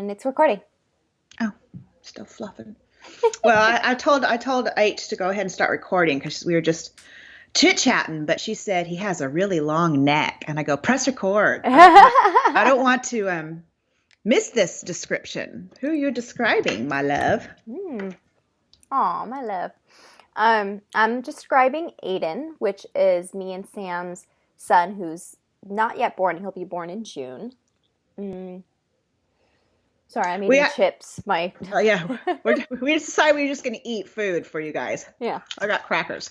And it's recording. Oh, still fluffing. Well, I told H to go ahead and start recording because we were just chit-chatting, but she said he has a really long neck, and I go press record. I don't want to miss this description. Who are you describing, my love? Aw, my love. I'm describing Aiden, which is me and Sam's son, who's not yet born. He'll be born in June. Sorry, I'm We eating chips. yeah, we decided we were just going to eat food for you guys. Yeah. I got crackers.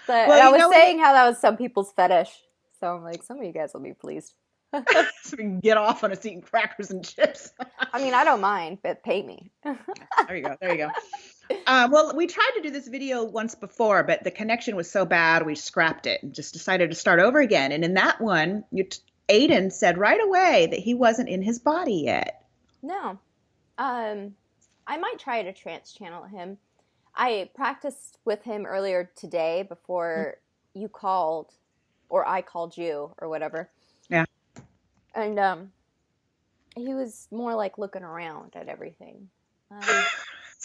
But Well, I you was know saying how that was some people's fetish. So I'm like, some of you guys will be pleased. so we can get off on us eating crackers and chips. I mean, I don't mind, but pay me. There you go. There you go. Well, we tried to do this video once before, but the connection was so bad we scrapped it and just decided to start over again. And in that one, Aiden said right away that he wasn't in his body yet. No. I might try to trance channel him. I practiced with him earlier today before you called, or I called you, or whatever. Yeah. And he was more like looking around at everything.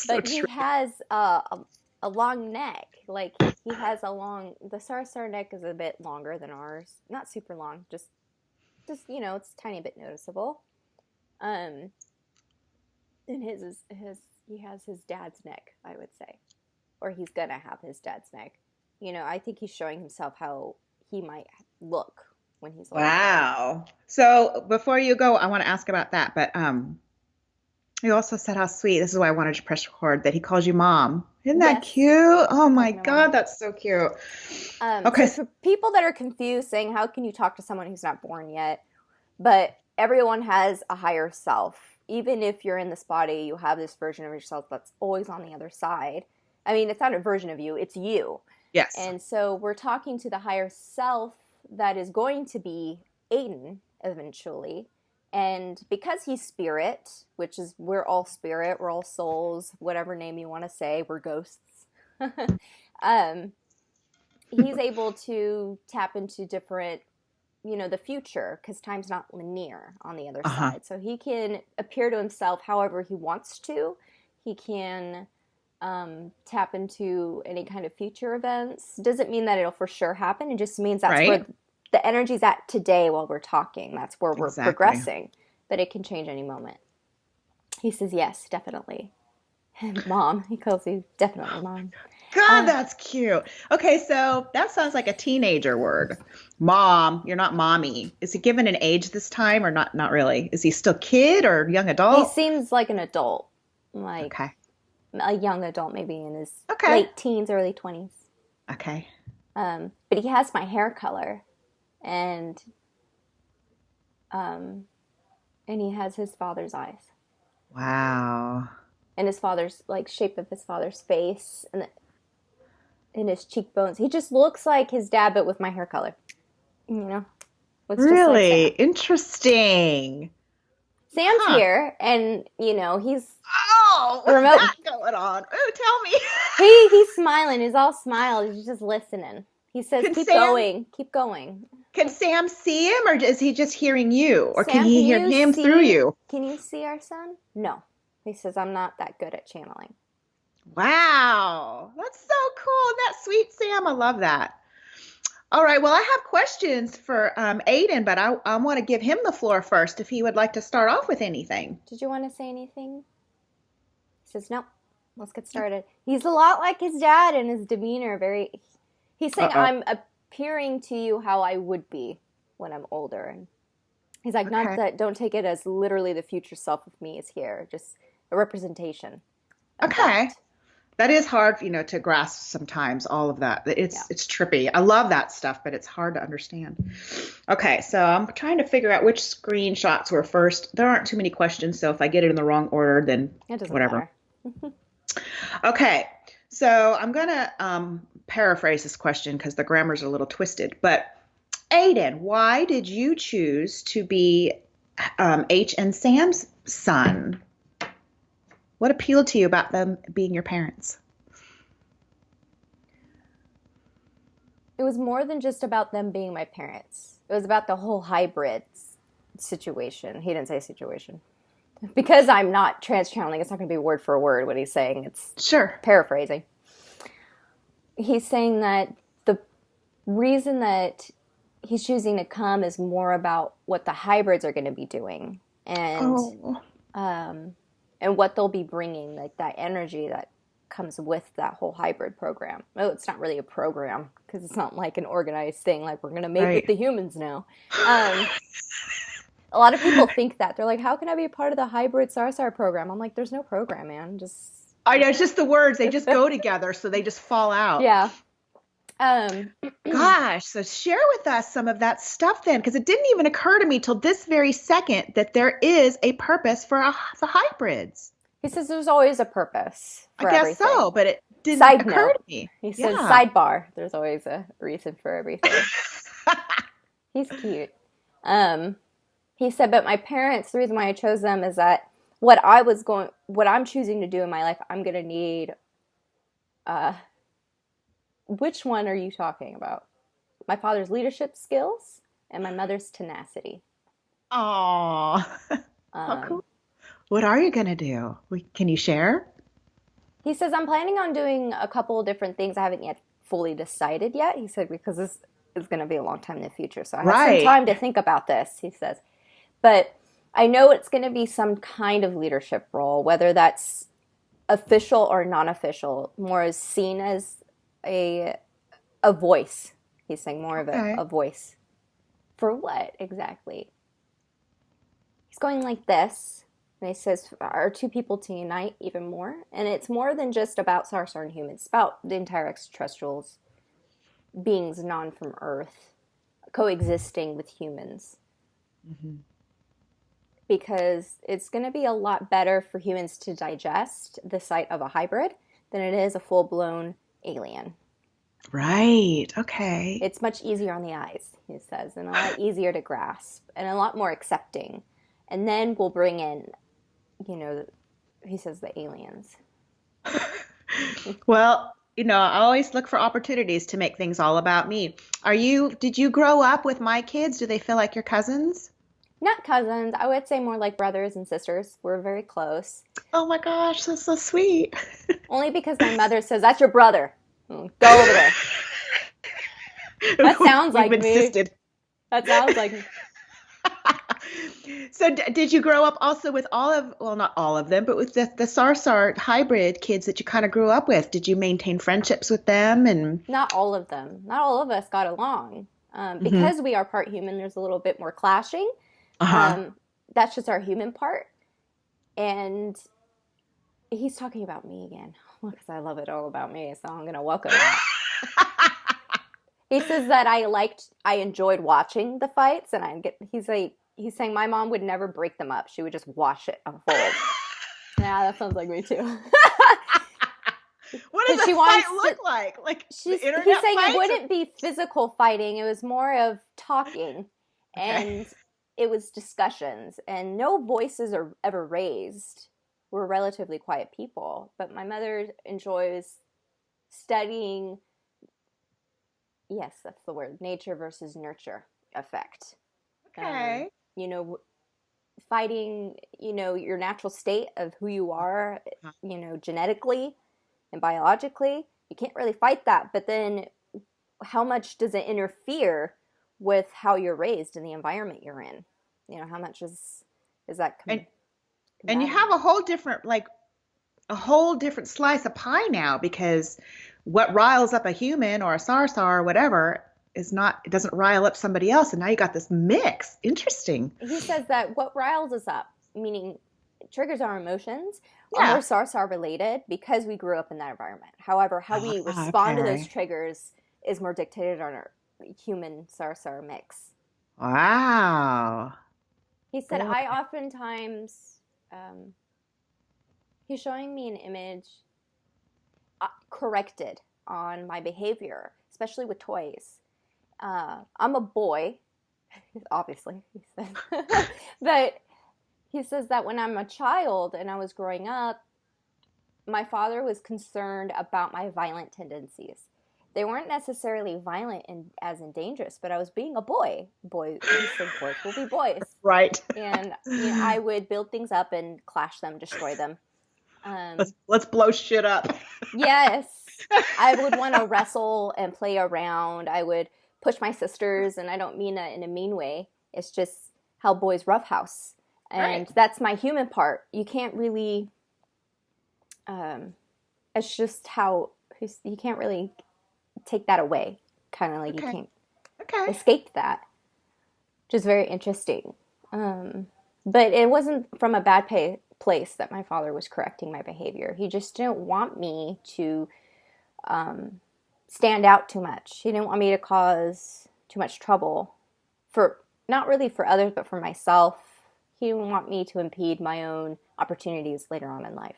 But he has a long neck. Like, he has the Sarsar neck is a bit longer than ours. Not super long, just it's a tiny bit noticeable. And he has his dad's neck, I would say. Or he's gonna have his dad's neck. I think he's showing himself how he might look when he's older. Wow. So before you go, I want to ask about that, but you also said how sweet. This is why I wanted to press record, that he calls you mom. Isn't that cute? Oh my God, that's so cute. Okay. So for people that are confused, saying how can you talk to someone who's not born yet? But everyone has a higher self. Even if you're in this body, you have this version of yourself that's always on the other side. I mean, it's not a version of you, it's you. Yes. And so we're talking to the higher self that is going to be Aiden eventually. And because he's spirit, which is, we're all spirit, we're all souls, whatever name you want to say, we're ghosts. He's able to tap into different, the future, because time's not linear on the other side. So he can appear to himself however he wants to. He can tap into any kind of future events. Doesn't mean that it'll for sure happen. It just means that's where the energy's at today while we're talking. That's where we're progressing. But it can change any moment. He says, yes, definitely. Mom. He calls you definitely mom. God, that's cute. Okay, so that sounds like a teenager word. Mom, you're not mommy. Is he given an age this time or not? Not really. Is he still kid or young adult? He seems like an adult. Like a young adult, maybe in his Okay. late teens, early 20s. Okay. But he has my hair color, and he has his father's eyes, Wow. and his father's shape of his father's face, and his cheekbones. He just looks like his dad, but with my hair color. Looks just like Really Sam. interesting. Sam's here, and he's what's that going on? Oh, tell me. he's smiling. He's all smiles. He's just listening. He says, "Keep going, keep going." Can Sam see him, or is he just hearing you, or Sam, can he hear him through you? Can you see our son? No. He says, I'm not that good at channeling. Wow, that's so cool. That's sweet, Sam. I love that. All right, well, I have questions for Aiden, but I want to give him the floor first if he would like to start off with anything. Did you want to say anything? He says, no. Let's get started. He's a lot like his dad in his demeanor. He's saying, I'm appearing to you how I would be when I'm older. And he's like, not that, don't take it as literally the future self of me is here. Just a representation. Okay. That is hard, to grasp sometimes, all of that. It's trippy. I love that stuff, but it's hard to understand. Okay, so I'm trying to figure out which screenshots were first. There aren't too many questions, so if I get it in the wrong order, then whatever. Okay, so I'm going to paraphrase this question because the grammar's a little twisted. But Aiden, why did you choose to be H and Sam's son? What appealed to you about them being your parents? It was more than just about them being my parents. It was about the whole hybrid situation. He didn't say situation. because I'm not trans-channeling, it's not going to be word for word what he's saying. It's Sure. paraphrasing. He's saying that the reason that he's choosing to come is more about what the hybrids are going to be doing and and what they'll be bringing, like that energy that comes with that whole hybrid program. Oh, it's not really a program because it's not like an organized thing. Like we're going to mate with the humans now. A lot of people think that. They're like, how can I be a part of the hybrid Sarsar program? I'm like, there's no program, man. I know, it's just the words. They just go together, so they just fall out. Yeah. Gosh, so share with us some of that stuff then, because it didn't even occur to me till this very second that there is a purpose for the hybrids. He says there's always a purpose for I guess everything. so, but it didn't occur to me. He says, sidebar, there's always a reason for everything. He's cute. He said, but my parents, the reason why I chose them is that what I'm choosing to do in my life, I'm going to need, which one are you talking about? My father's leadership skills and my mother's tenacity. Aww. How cool. What are you going to do? Can you share? He says, I'm planning on doing a couple of different things. I haven't yet fully decided yet. He said, because this is going to be a long time in the future. So I have some time to think about this, he says. But I know it's going to be some kind of leadership role, whether that's official or non-official, more as seen as a voice. He's saying more of a voice. For what exactly? He's going like this, and he says, are two people to unite even more? And it's more than just about Sarsar and humans. It's about the entire extraterrestrials, beings non from Earth, coexisting with humans. Mm-hmm. Because it's going to be a lot better for humans to digest the sight of a hybrid than it is a full-blown alien. Right. Okay. It's much easier on the eyes, he says, and a lot easier to grasp, and a lot more accepting. And then we'll bring in, he says, the aliens. Well, I always look for opportunities to make things all about me. Did you grow up with my kids? Do they feel like your cousins? Not cousins. I would say more like brothers and sisters. We're very close. Oh my gosh, that's so sweet. Only because my mother says, that's your brother. Go over there. That sounds like me. That sounds like me. So did you grow up also with not all of them, but with the Sarsar hybrid kids that you kind of grew up with? Did you maintain friendships with them? And not all of them. Not all of us got along. Because we are part human, there's a little bit more clashing. That's just our human part. And he's talking about me again because I love it all about me, so I'm going to welcome that. He says that I enjoyed watching the fights, and he's saying my mom would never break them up. She would just watch it unfold. Yeah, that sounds like me too. What does a fight look like? Like he's saying it wouldn't be physical fighting. It was more of talking. And it was discussions, and no voices are ever raised. We're relatively quiet people, but my mother enjoys studying, yes, that's the word, nature versus nurture effect. Okay. Fighting, your natural state of who you are, genetically and biologically. You can't really fight that, but then how much does it interfere with how you're raised and the environment you're in? How much is that? And you have a whole different slice of pie now, because what riles up a human or a Sarsar or whatever it doesn't rile up somebody else. And now you got this mix. Interesting. He says that what riles us up, meaning triggers our emotions, are more Sarsar related because we grew up in that environment. However, how we respond to those triggers is more dictated on our human Sarsar mix. Wow. He said, I oftentimes, he's showing me an image corrected on my behavior, especially with toys. I'm a boy, obviously, he said. But he says that when I'm a child and I was growing up, my father was concerned about my violent tendencies. they weren't necessarily violent and as in dangerous, but I was being a boy. He said boys will be boys. Right. And I would build things up and clash them, destroy them. Let's blow shit up. Yes. I would want to wrestle and play around. I would push my sisters, and I don't mean that in a mean way. It's just how boys roughhouse. And that's my human part. You can't really, it's just how, you can't really take that away. Kind of like you can't escape that. Which is very interesting. But it wasn't from a bad place that my father was correcting my behavior. He just didn't want me to stand out too much. He didn't want me to cause too much trouble, for not really for others, but for myself. He didn't want me to impede my own opportunities later on in life.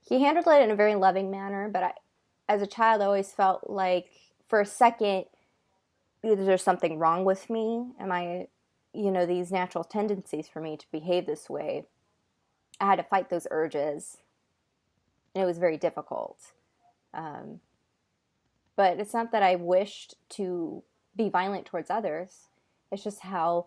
He handled it in a very loving manner, but as a child, I always felt like for a second, either there's something wrong with me. Am I, these natural tendencies for me to behave this way? I had to fight those urges, and it was very difficult. But it's not that I wished to be violent towards others. It's just how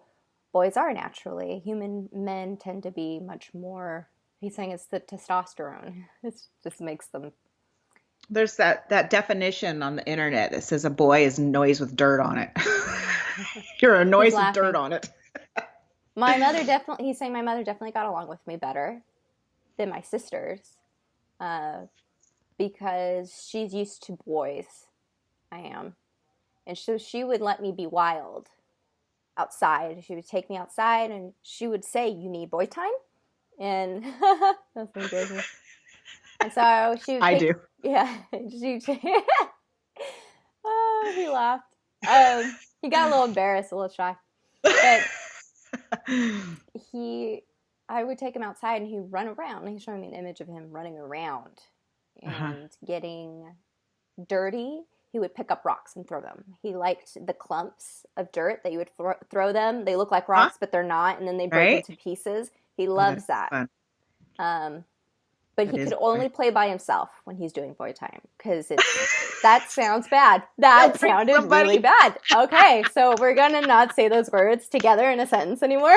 boys are naturally. Human men tend to be much more, he's saying it's the testosterone. It just makes them. There's that definition on the internet that says a boy is noise with dirt on it. You're a noise with dirt on it. He's saying my mother definitely got along with me better than my sisters, because she's used to boys. I am. And so she would let me be wild outside. She would take me outside and she would say, "You need boy time?" And that's my business. And so she would do. Yeah. He laughed. He got a little embarrassed, a little shy. But I would take him outside and he'd run around. He's showing me an image of him running around and getting dirty. He would pick up rocks and throw them. He liked the clumps of dirt that you would throw them. They look like rocks, but they're not. And then they break into pieces. He loves that. But he could only play by himself when he's doing boy time, because that sounds bad. That sounded really bad. Okay, so we're going to not say those words together in a sentence anymore.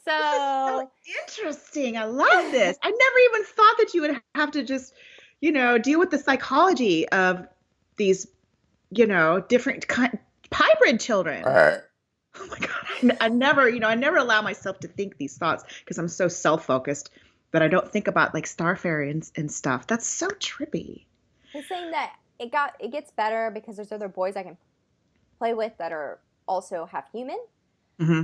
So interesting. I love this. I never even thought that you would have to just, deal with the psychology of these, different hybrid children. Oh my God. I never allow myself to think these thoughts because I'm so self-focused that I don't think about like star fairy and stuff. That's so trippy. He's saying that it gets better because there's other boys I can play with that are also half human. Mm-hmm.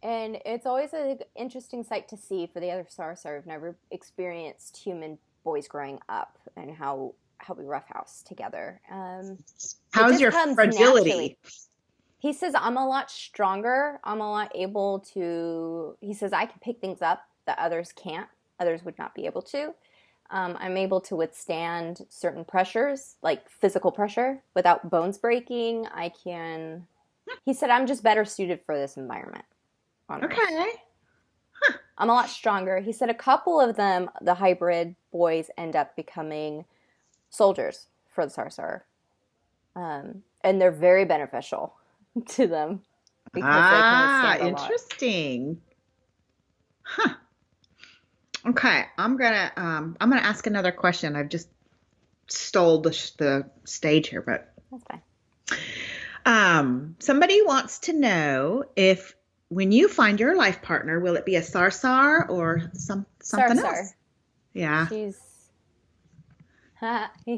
And it's always an interesting sight to see for the other stars who've never experienced human boys growing up and how we roughhouse together. How's your fragility? Naturally. He says, I'm a lot stronger. I'm a lot able to, he says, I can pick things up that others can't. Others would not be able to. I'm able to withstand certain pressures, like physical pressure, without bones breaking. He said, I'm just better suited for this environment. Okay. Huh. I'm a lot stronger. He said a couple of them, the hybrid boys, end up becoming soldiers for the Sarsar. And they're very beneficial to them because they can withstand a lot. Interesting. Huh. Okay, I'm gonna ask another question. I've just stole the stage here, but that's fine. Somebody wants to know if when you find your life partner, will it be a Sarsar or something else? Yeah. He's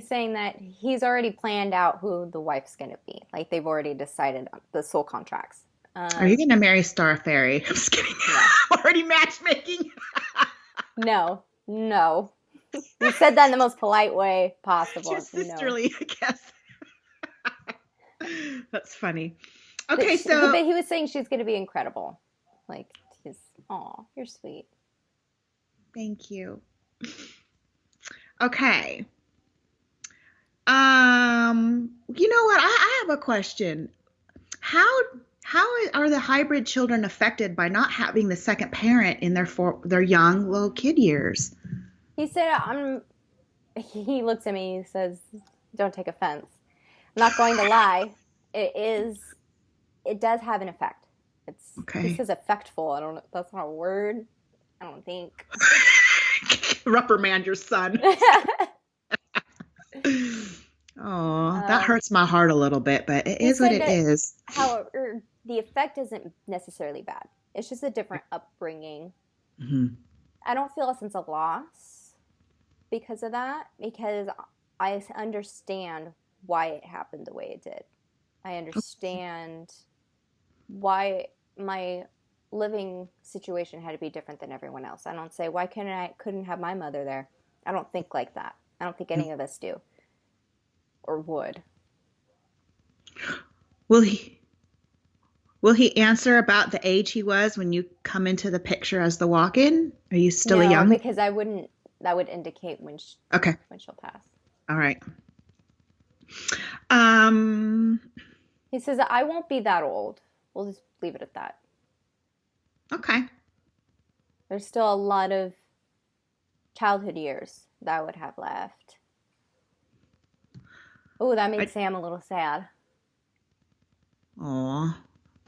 saying that he's already planned out who the wife's going to be. Like, they've already decided on the soul contracts. Are you going to marry Star Fairy? I'm just kidding. Yeah. Already matchmaking. No. You said that in the most polite way possible. It's your sisterly, I guess. That's funny. Okay, but he was saying she's going to be incredible. Like, you're sweet. Thank you. Okay. You know what? I have a question. How are the hybrid children affected by not having the second parent in their young little kid years? He said, he looks at me, he says, don't take offense. I'm not going to lie. It does have an effect. He says effectful. I don't know. That's not a word. I don't think. Reprimand your son. Oh, that hurts my heart a little bit, but it is what it is. However, the effect isn't necessarily bad. It's just a different upbringing. Mm-hmm. I don't feel a sense of loss because of that, because I understand why it happened the way it did. I understand why my living situation had to be different than everyone else. I don't say, why couldn't have my mother there? I don't think like that. I don't think any of us do or would. Will he answer about the age he was when you come into the picture as the walk-in? Are you still a young? No, because I wouldn't. That would indicate when she'll pass. All right. He says, I won't be that old. We'll just leave it at that. Okay. There's still a lot of childhood years that I would have left. Oh, that made Sam a little sad. Aw.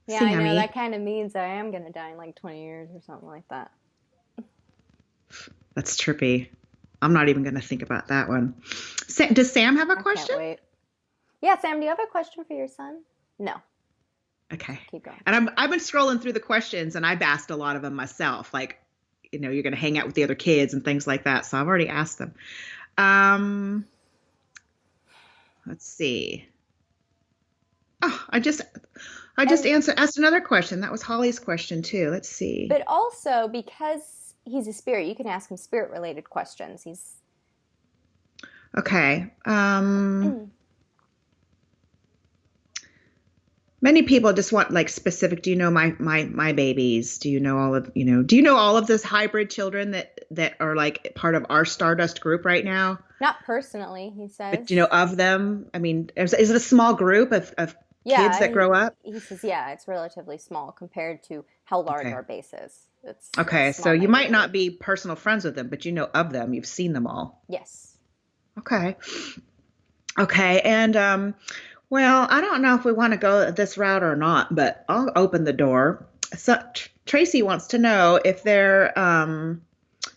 Yeah, Sammy. I know. That kind of means I am going to die in like 20 years or something like that. That's trippy. I'm not even going to think about that one. Does Sam have a question? Can't wait. Yeah, Sam, do you have a question for your son? No. Okay. Keep going. And I've been scrolling through the questions, and I've asked a lot of them myself. Like, you're going to hang out with the other kids and things like that. So I've already asked them. Let's see. Oh, I just asked another question. That was Holly's question too. Let's see. But also, because he's a spirit, you can ask him spirit-related questions. Okay. Many people just want like specific. Do you know my babies? Do you know all of this hybrid children that are like part of our Stardust group right now? Not personally, he says. But do you know of them? I mean, is it a small group of kids that grow up? He says, yeah, it's relatively small compared to how large our base is. It's so you might not be personal friends with them, but you know of them. You've seen them all. Yes. Okay, and well, I don't know if we want to go this route or not, but I'll open the door. So Tracy wants to know if they're,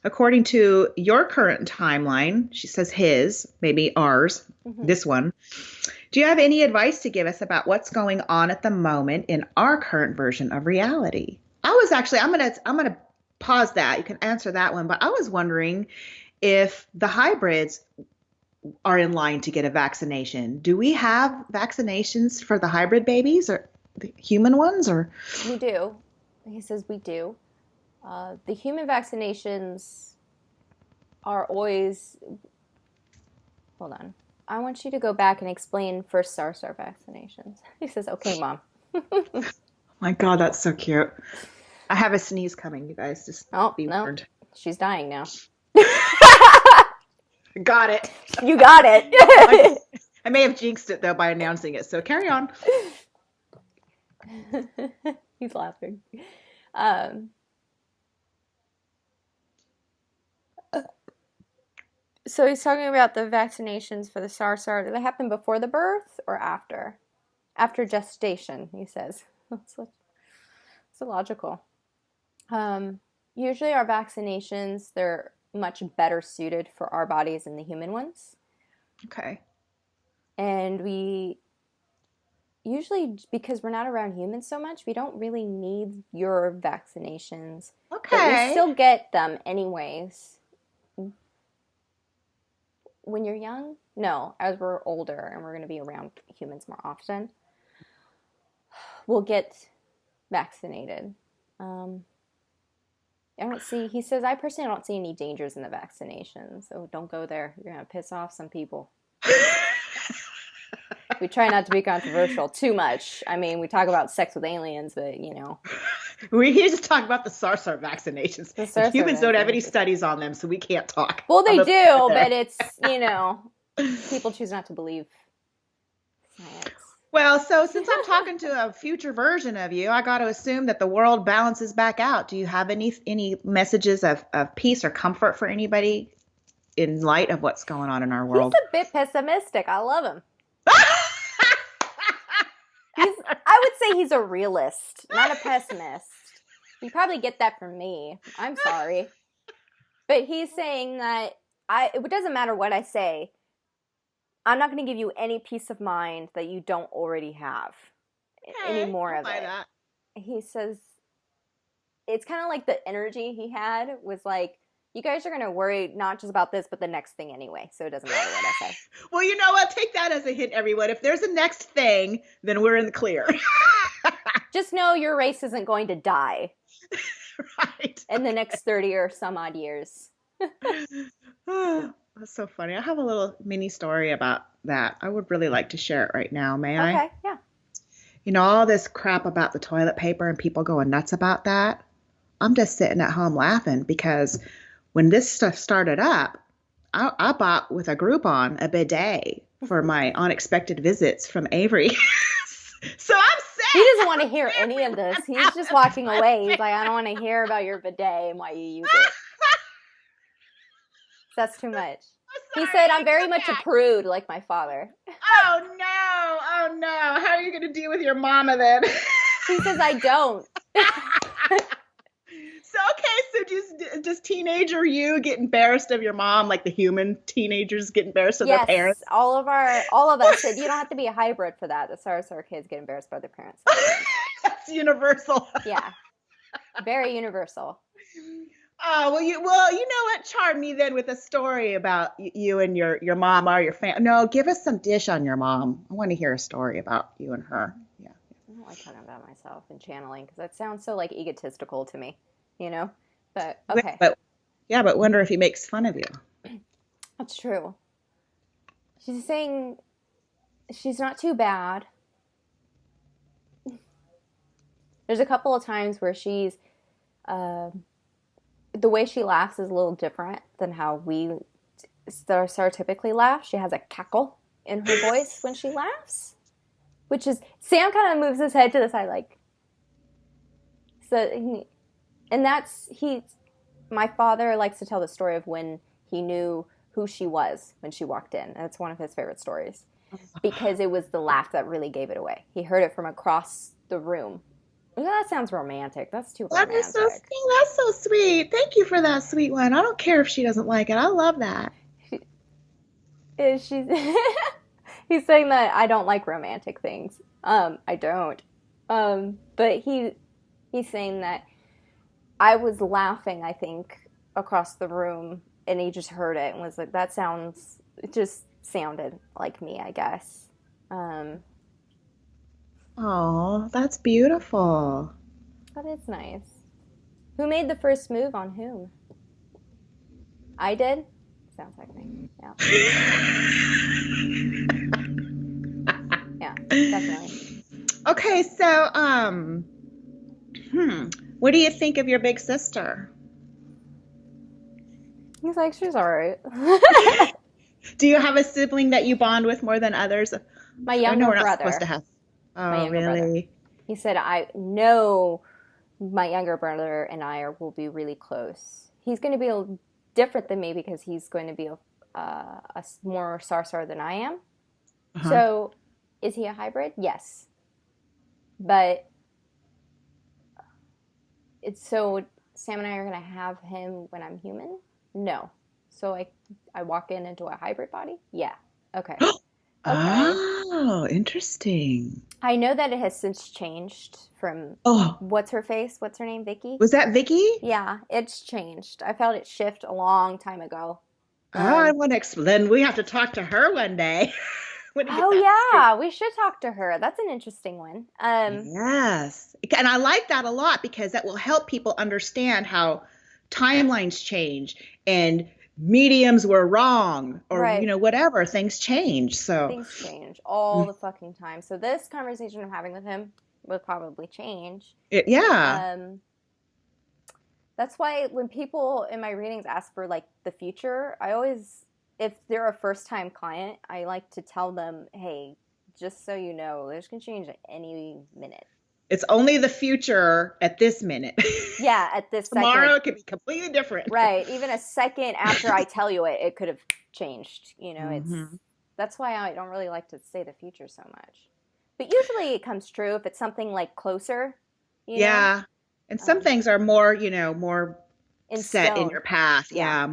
according to your current timeline, she says his, maybe ours, this one. Do you have any advice to give us about what's going on at the moment in our current version of reality? I'm gonna pause that. You can answer that one, but I was wondering if the hybrids are in line to get a vaccination. Do we have vaccinations for the hybrid babies or the human ones? Or we do. He says we do. The human vaccinations are always. Hold on. I want you to go back and explain first SARS vaccinations. He says, "Okay, Mom." My God, that's so cute. I have a sneeze coming, you guys. Just be warned. She's dying now. Got it. You got it. I may have jinxed it, though, by announcing it. So carry on. He's laughing. So he's talking about the vaccinations for the SARS. Do they happen before the birth or after? After gestation, he says. So logical. Usually our vaccinations, they're much better suited for our bodies than the human ones. Okay. And we usually, because we're not around humans so much, we don't really need your vaccinations. Okay. But we still get them anyways. When you're young? No, as we're older and we're going to be around humans more often, we'll get vaccinated. He says, I personally don't see any dangers in the vaccinations, so don't go there. You're going to piss off some people. We try not to be controversial too much. I mean, we talk about sex with aliens, but, We just talk about the SARS vaccinations. Humans don't have any studies on them, so we can't talk. Well, they do, but it's, people choose not to believe science. Well, so since I'm talking to a future version of you, I got to assume that the world balances back out. Do you have any messages of peace or comfort for anybody in light of what's going on in our He's world? a bit pessimistic. I love him. I would say he's a realist, not a pessimist. You probably get that from me. I'm sorry. But he's saying that it doesn't matter what I say. I'm not going to give you any peace of mind that you don't already have. Any more of it. That. He says it's kind of like the energy he had was like, you guys are going to worry not just about this, but the next thing anyway. So it doesn't matter what I say. Well, you know what? Take that as a hint, everyone. If there's a next thing, then we're in the clear. Just know your race isn't going to die. Right. In the next 30 or some odd years. That's so funny. I have a little mini story about that. I would really like to share it right now. May I? Okay, yeah. You know, all this crap about the toilet paper and people going nuts about that. I'm just sitting at home laughing because when this stuff started up, I bought with a Groupon a bidet for my unexpected visits from Avery. So I'm sad. He doesn't want to hear any of this. He's just walking away. He's like, I don't want to hear about your bidet and why you use it. That's too much. He said, I'm very much a prude like my father. Oh, no. Oh, no. How are you going to deal with your mama then? He says, I don't. So, okay, so just teenager you get embarrassed of your mom like the human teenagers get embarrassed of their parents? Yes, all of us said, you don't have to be a hybrid for that. As far as our kids get embarrassed by their parents. That's universal. Yeah. Very universal. Oh, well, you know what? Charm me then with a story about you and your mom or your family. No, give us some dish on your mom. I want to hear a story about you and her. Yeah. I don't like talking about myself and channeling because that sounds so like egotistical to me, you know? But okay. But wonder if he makes fun of you. That's true. She's saying she's not too bad. There's a couple of times where she's the way she laughs is a little different than how we stereotypically laugh. She has a cackle in her voice when she laughs, which is Sam kind of moves his head to the side like so. And my father likes to tell the story of when he knew who she was when she walked in. That's one of his favorite stories because it was the laugh that really gave it away. He heard it from across the room. That sounds romantic. That's too romantic. That's so sweet. Thank you for that sweet one. I don't care if she doesn't like it. I love that. He's saying that I don't like romantic things. I don't. But he's saying that I was laughing, I think, across the room, and he just heard it and was like, it just sounded like me, I guess. Oh, that's beautiful. That is nice. Who made the first move on whom? I did? Sounds like me. Yeah. Yeah, definitely. Okay, so, what do you think of your big sister? He's like, she's all right. Do you have a sibling that you bond with more than others? My younger brother. Not supposed to have. Oh, really? Brother. He said, I know my younger brother and I will be really close. He's going to be a little different than me because he's going to be a more Sarsar than I am. Uh-huh. So, is he a hybrid? Yes. But, Sam and I are going to have him when I'm human? No. So, I walk into a hybrid body? Yeah. Okay. Okay. Oh, interesting. I know that it has since changed from what's her name, Vicky? Was that Vicky? Yeah, it's changed. I felt it shift a long time ago. I want to explain. We have to talk to her one day. We should talk to her. That's an interesting one. Yes. And I like that a lot because that will help people understand how timelines change and mediums were wrong or whatever, things change. So things change all the fucking time. So this conversation I'm having with him will probably change. That's why when people in my readings ask for like the future, I always, if they're a first time client, I like to tell them, hey, just so you know, this can change at any minute. It's only the future at this minute. Yeah, at this Tomorrow second. it could be completely different. Right. Even a second after I tell you it, it could have changed. You know, Mm-hmm. that's why I don't really like to say the future so much. But usually it comes true if it's something like closer, you know. Yeah. And some things are more, more In set in stone. your path. Yeah.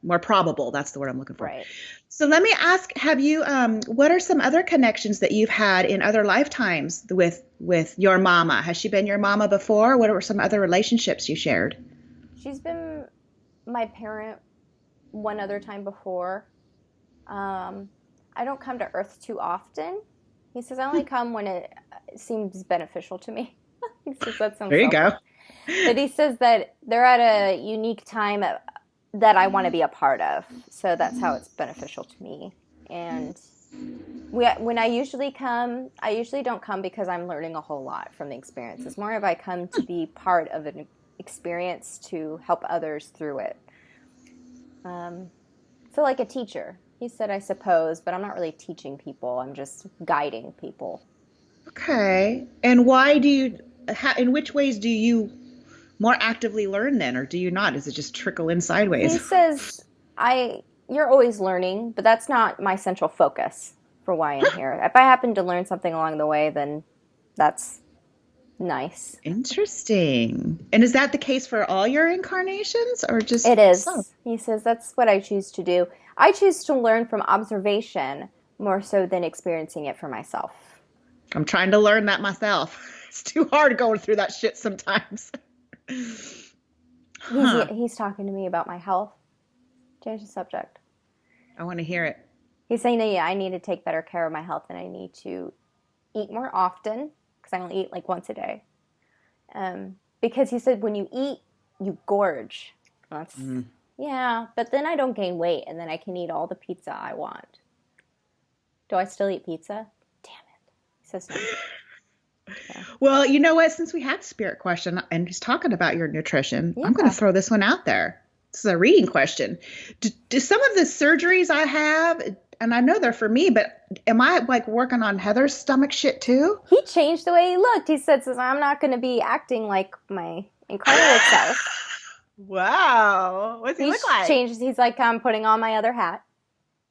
More probable. That's the word I'm looking for. Right. So let me ask, have you what are some other connections that you've had in other lifetimes with your mama? Has she been your mama before? What were some other relationships you shared? She's been my parent one other time before. I don't come to Earth too often. He says I only come when it seems beneficial to me. He says that sounds There you selfish. go. But he says that they're at a unique time that I want to be a part of. So that's how it's beneficial to me. And when I usually come, I usually don't come because I'm learning a whole lot from the experience. It's more of I come to be part of an experience to help others through it. So like a teacher. He said, I suppose, but I'm not really teaching people. I'm just guiding people. Okay. And in which ways do you more actively learn then, or do you not? Does it just trickle in sideways? He says, you're always learning, but that's not my central focus for why I'm here. If I happen to learn something along the way, then that's nice. Interesting. And is that the case for all your incarnations or just It is. some? He says, that's what I choose to do. I choose to learn from observation more so than experiencing it for myself. I'm trying to learn that myself. It's too hard going through that shit sometimes. Huh. He's talking to me about my health. Change the subject. I want to hear it. He's saying that, yeah, I need to take better care of my health and I need to eat more often because I only eat like once a day. Because he said when you eat, you gorge. That's, yeah, but then I don't gain weight and then I can eat all the pizza I want. Do I still eat pizza? Damn it. He says no. Okay. Well, you know what? Since we had Spirit question and he's talking about your nutrition, I'm going to throw this one out there. This is a reading question. Do some of the surgeries I have, and I know they're for me, but am I like working on Heather's stomach shit too? He changed the way he looked. He said, I'm not going to be acting like my incarnate self. Wow. What's he look like? He's like, I'm putting on my other hat.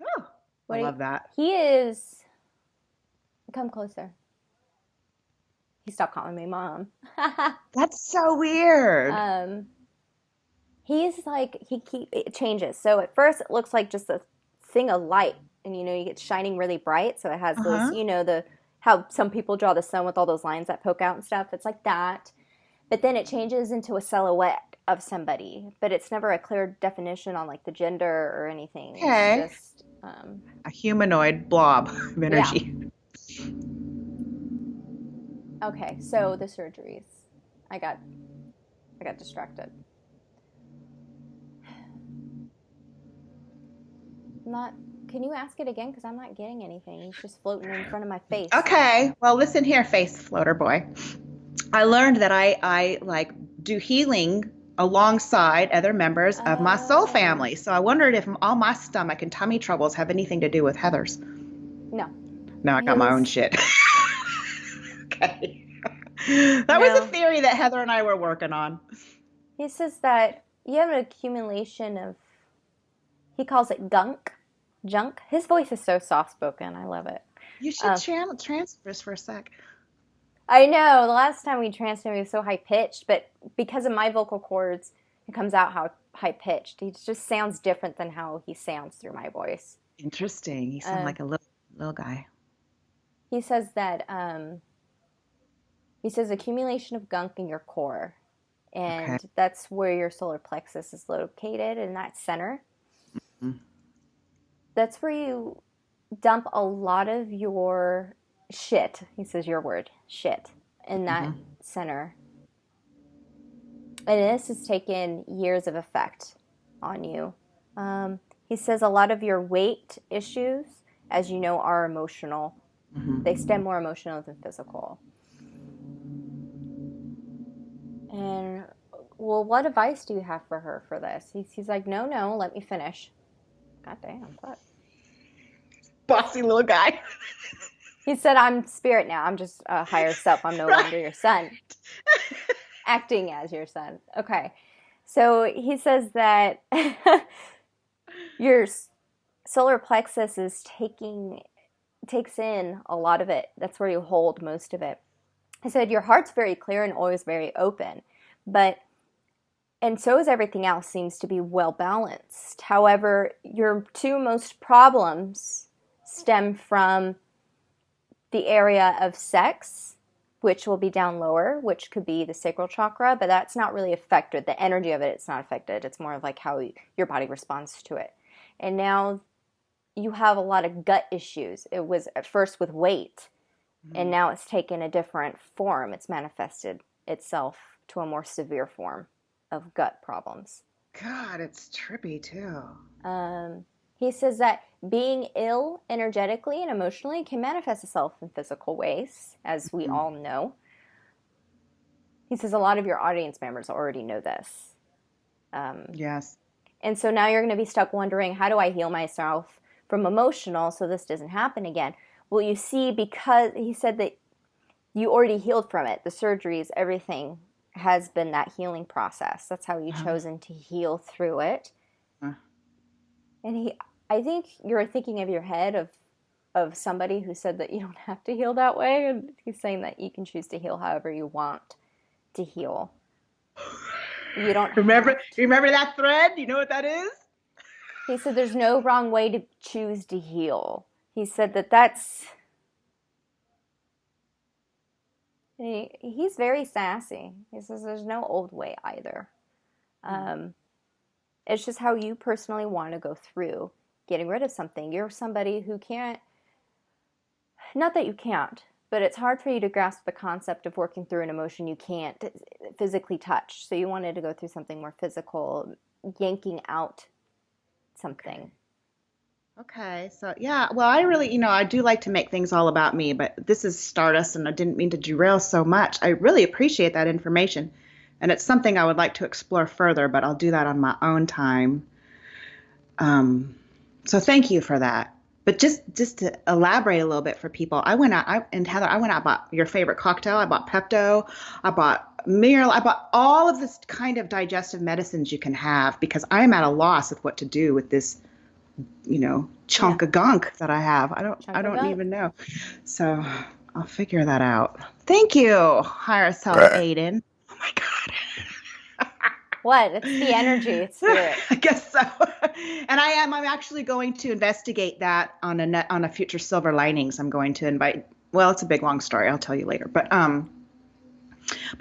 Oh, I love that. He is, come closer. He stopped calling me mom. That's so weird. He's like, it changes. So at first it looks like just a thing of light. And, you get shining really bright. So it has those, how some people draw the sun with all those lines that poke out and stuff. It's like that. But then it changes into a silhouette of somebody. But it's never a clear definition on like the gender or anything. Okay. It's just a humanoid blob of energy. Yeah. Okay, so the surgeries. I got distracted. Can you ask it again? Because I'm not getting anything. He's just floating in front of my face. Okay. Well, listen here, face floater boy. I learned that I like do healing alongside other members of my soul family. So I wondered if all my stomach and tummy troubles have anything to do with Heather's. No. No, I got my own shit. Okay. That was a theory that Heather and I were working on. He says that you have an accumulation of, he calls it junk. His voice is so soft-spoken. I love it. You should transfer this for a sec. I know. The last time we transferred, he was so high-pitched, but because of my vocal cords, it comes out how high-pitched. He just sounds different than how he sounds through my voice. Interesting. You sound like a little guy. He says that, accumulation of gunk in your core. And that's where your solar plexus is located, in that center. Mm-hmm. That's where you dump a lot of your shit. He says your word, shit, in that center. And this has taken years of effect on you. He says a lot of your weight issues, as you know, are emotional. Mm-hmm. They stem more emotional than physical. And, well, what advice do you have for her for this? He's like, no, let me finish. God damn, what? Bossy little guy. He said, I'm spirit now. I'm just a higher self. I'm no longer your son. Acting as your son. Okay. So he says that your solar plexus takes in a lot of it. That's where you hold most of it. He said your heart's very clear and always very open, and so is everything else, seems to be well balanced. However, your two most problems stem from the area of sex, which will be down lower, which could be the sacral chakra, but that's not really affected. The energy of it, it's not affected. It's more of like how your body responds to it. And now you have a lot of gut issues. It was at first with weight, and now it's taken a different form. It's manifested itself to a more severe form of gut problems. God, it's trippy too. He says that being ill energetically and emotionally can manifest itself in physical ways, as we all know. He says a lot of your audience members already know this. Yes. And so now you're going to be stuck wondering, how do I heal myself from emotional so this doesn't happen again? Well, you see, because he said that you already healed from it. The surgeries, everything has been that healing process. That's how you've chosen to heal through it. And I think you're thinking of your head of somebody who said that you don't have to heal that way. And he's saying that you can choose to heal however you want to heal. You don't remember that thread? You know what that is? He said there's no wrong way to choose to heal. He said that's... He's very sassy. He says there's no old way either. It's just how you personally want to go through getting rid of something. You're somebody who can't... Not that you can't, but it's hard for you to grasp the concept of working through an emotion you can't physically touch. So you wanted to go through something more physical, yanking out something. Okay, so yeah, well, I really, I do like to make things all about me, but this is Stardust, and I didn't mean to derail so much. I really appreciate that information, and it's something I would like to explore further, but I'll do that on my own time. So thank you for that. But just to elaborate a little bit for people, and Heather, I went out, bought your favorite cocktail. I bought Pepto. I bought Miral. I bought all of this kind of digestive medicines you can have because I am at a loss of what to do with this, chunk of gunk that I have. I don't even know. So I'll figure that out. Thank you, higher self Aiden. Oh my God. What? It's the energy. It's spirit. I guess so. And I'm actually going to investigate that on a future Silver Linings. I'm going to invite, well, it's a big long story. I'll tell you later. But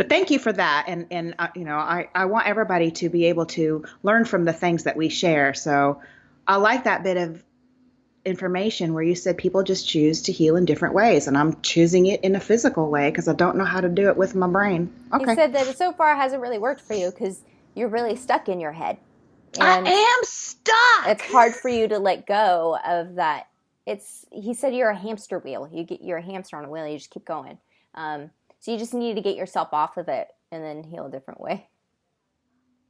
thank you for that. And I want everybody to be able to learn from the things that we share. So I like that bit of information where you said people just choose to heal in different ways, and I'm choosing it in a physical way because I don't know how to do it with my brain. Okay. You said that it so far hasn't really worked for you because you're really stuck in your head. And I am stuck. It's hard for you to let go of that. He said you're a hamster wheel. You're a hamster on a wheel. You just keep going. So you just need to get yourself off of it and then heal a different way.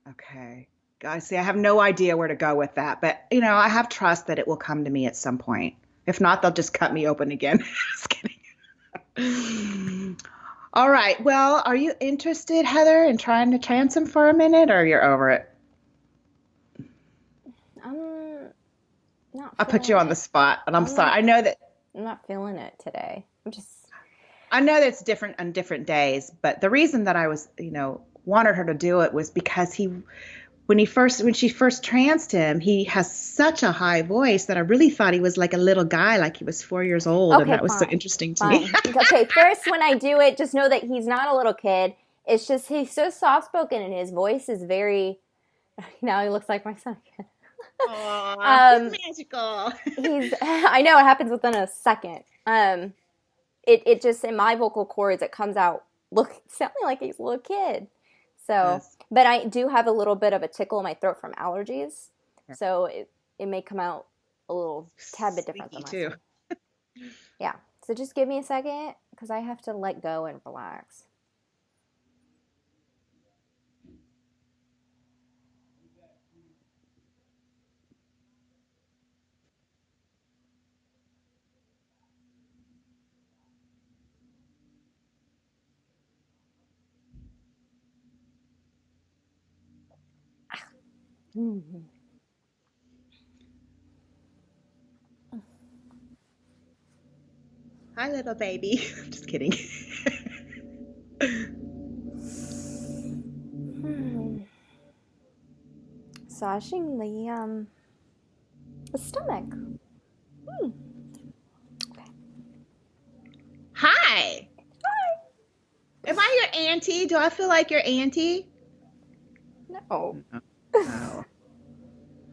Okay. Guys, see, I have no idea where to go with that, but I have trust that it will come to me at some point. If not, they'll just cut me open again. Just kidding. All right. Well, are you interested, Heather, in trying to trance him for a minute, or you're over it? Not. I put you on the spot, and I'm sorry. I know that I'm not feeling it today. I know that it's different on different days, but the reason that I was, wanted her to do it was because when she first tranced him, he has such a high voice that I really thought he was like a little guy, like he was 4 years old. Okay, and that was so interesting to me. Okay, first, when I do it, just know that he's not a little kid. It's just he's so soft-spoken and his voice is very... Now he looks like my son again. Aww, he's magical. I know, it happens within a second. It just, in my vocal cords, it comes out sounding like he's a little kid. So, yes. But I do have a little bit of a tickle in my throat from allergies. Yeah. So it may come out a little tad bit different than too. Yeah. So just give me a second because I have to let go and relax. Mhm. Hi, little baby. Just kidding. Massaging the stomach. Hmm. Okay. Hi. Am I your auntie? Do I feel like your auntie? No. No. Oh.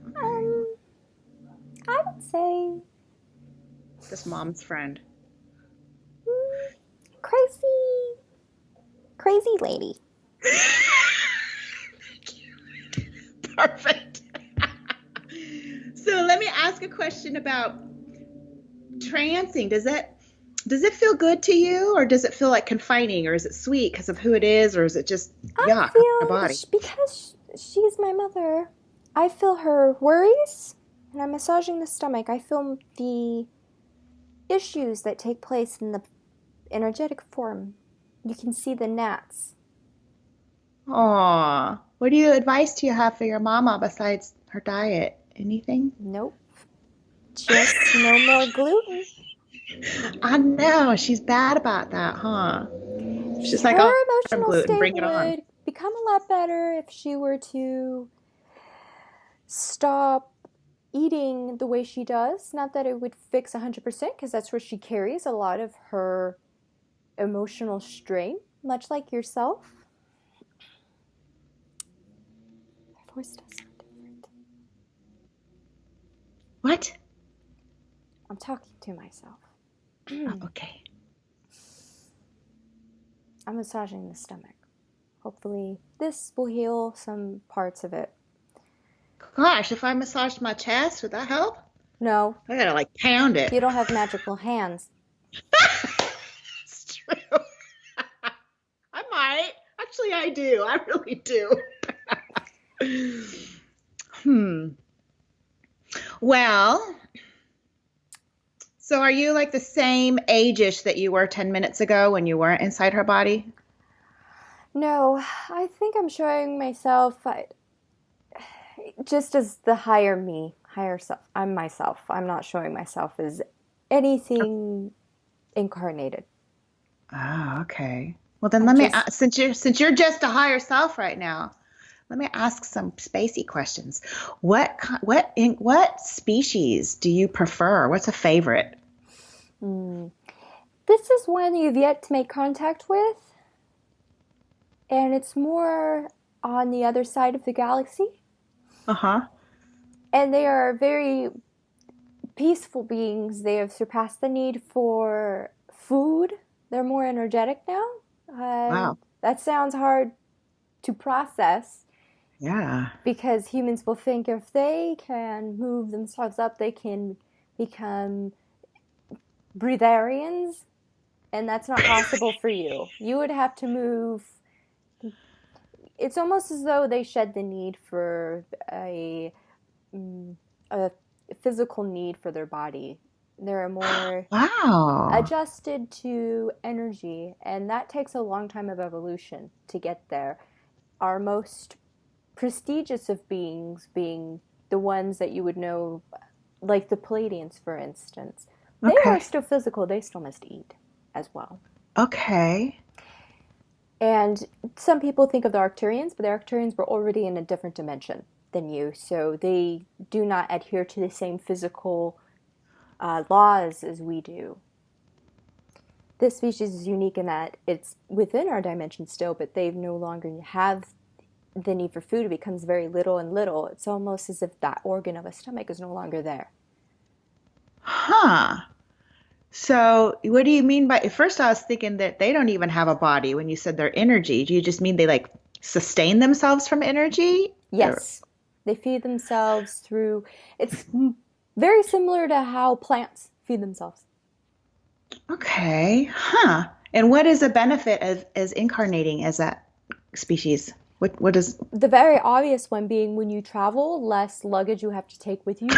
Okay. I would say Just mom's friend. crazy, crazy lady. Perfect. So let me ask a question about trancing. Does it feel good to you, or does it feel like confining, or is it sweet because of who it is, or is it just I yuck on the feel body? because she's my mother. I feel her worries, and I'm massaging the stomach. I feel the issues that take place in the energetic form. You can see the gnats. Aw. What advice do you have for your mama besides her diet? Anything? Nope. Just no more gluten. I know. She's bad about that, huh? She's like, oh, Her I'm emotional gluten, state bring it on. would become a lot better if she were to stop eating the way she does. Not that it would fix 100%, because that's where she carries a lot of her emotional strain, much like yourself. Her voice does sound different. What? I'm talking to myself. Oh, okay. I'm massaging the stomach. Hopefully, this will heal some parts of it. Gosh, if I massaged my chest, would that help? No, I gotta like pound it. you don't have magical hands. It's true. I might. Actually, I do. I really do. Hmm. Well, so are you like the same age-ish that you were 10 minutes ago when you weren't inside her body? No, I think I'm showing myself just as the higher me, higher self. I'm myself. I'm not showing myself as anything incarnated. Oh, okay. Well, then I'm let me just since you're just a higher self right now, let me ask some spacey questions. What species do you prefer? What's a favorite? mm, this is one you've yet to make contact with, and it's more on the other side of the galaxy. Uh-huh. And they are very peaceful beings. They have surpassed the need for food. They're more energetic now. And Wow. that sounds hard to process, Yeah. because humans will think if they can move themselves up, they can become breatharians, and that's not possible for you. You would have to move. It's almost as though they shed the need for a physical need for their body. They're more Wow. adjusted to energy, and that takes a long time of evolution to get there. Our most prestigious of beings being the ones that you would know, like the Palladians, for instance. They are Okay. still physical, they still must eat as well. Okay. And some people think of the Arcturians, but the Arcturians were already in a different dimension than you, so they do not adhere to the same physical laws as we do. This species is unique in that it's within our dimension still, but they no longer have the need for food. It becomes very little and little. It's almost as if that organ of a stomach is no longer there. Huh. So, what do you mean by, at first I was thinking that they don't even have a body when you said their energy. Do you just mean they like sustain themselves from energy? Or, Yes, they feed themselves through. It's very similar to how plants feed themselves. okay. Huh. And what is a benefit of as incarnating as that species? What is The very obvious one being when you travel, less luggage you have to take with you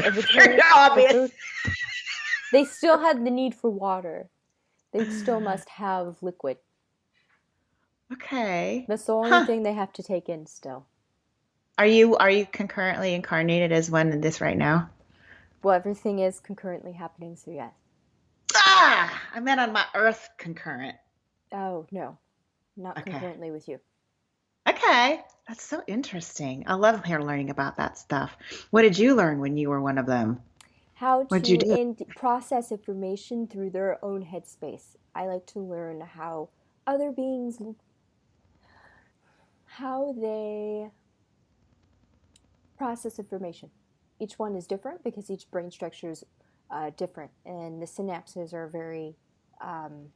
of very material for obvious? food. They still have the need for water. They still must have liquid. Okay. That's the only Huh. thing they have to take in still. Are you concurrently incarnated as one in this right now? Well, everything is concurrently happening, so yes. I meant on my Earth concurrent. Oh, no, not Okay. concurrently with you. Okay. That's so interesting. I love here learning about that stuff. What did you learn when you were one of them? How What did you to do? process information through their own headspace. I like to learn how other beings, how they process information. Each one is different because each brain structure is different, and the synapses are very, um,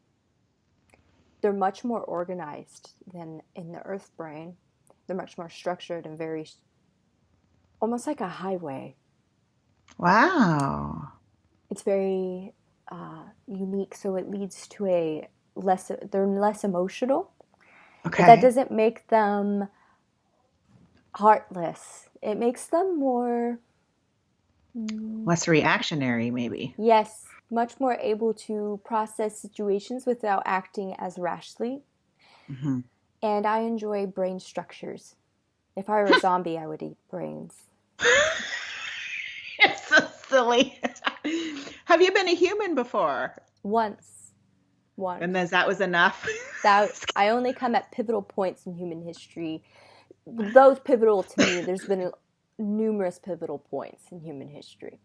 they're much more organized than in the Earth brain. They're much more structured and very, almost like a highway. Wow. It's very unique, so it leads to a less, they're less emotional, but that Okay. doesn't make them heartless. It makes them more, mm, Less reactionary, maybe. yes, much more able to process situations without acting as rashly. Hmm. And I enjoy brain structures. If I were a zombie, I would eat brains. It's so silly. Have you been a human before? Once, And once. then that was enough. That I only come at pivotal points in human history. Those pivotal to me, there's been numerous pivotal points in human history.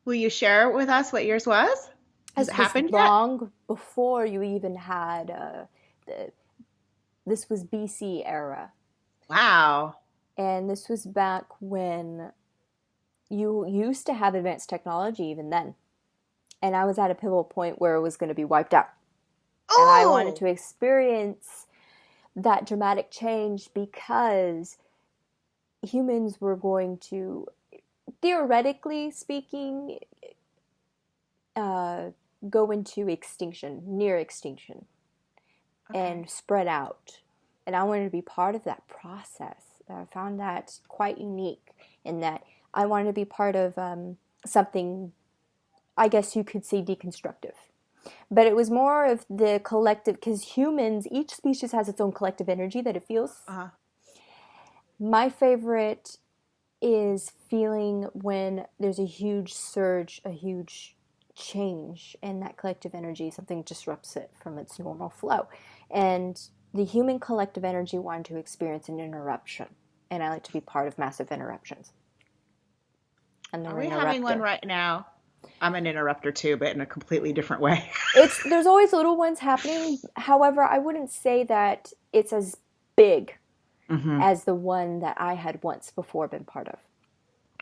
Will you share with us what yours was? Has it This was happened yet? long before you even had the, this was BC era, Wow. and this was back when you used to have advanced technology even then. And I was at a pivotal point where it was going to be wiped out. And I wanted Oh, to experience that dramatic change because humans were going to, theoretically speaking, uh, go into extinction, near extinction, okay. and spread out. And I wanted to be part of that process. I found that quite unique in that I wanted to be part of something, I guess you could say, deconstructive. But it was more of the collective, because humans, each species has its own collective energy that it feels. Uh-huh. My favorite is feeling when there's a huge surge, a huge change in that collective energy, something disrupts it from its normal flow. And the human collective energy wanted to experience an interruption. And I like to be part of massive interruptions. And Are they're we having one interrupted. right now? I'm an interrupter too, but in a completely different way. There's always little ones happening. However, I wouldn't say that it's as big Hmm. as the one that I had once before been part of.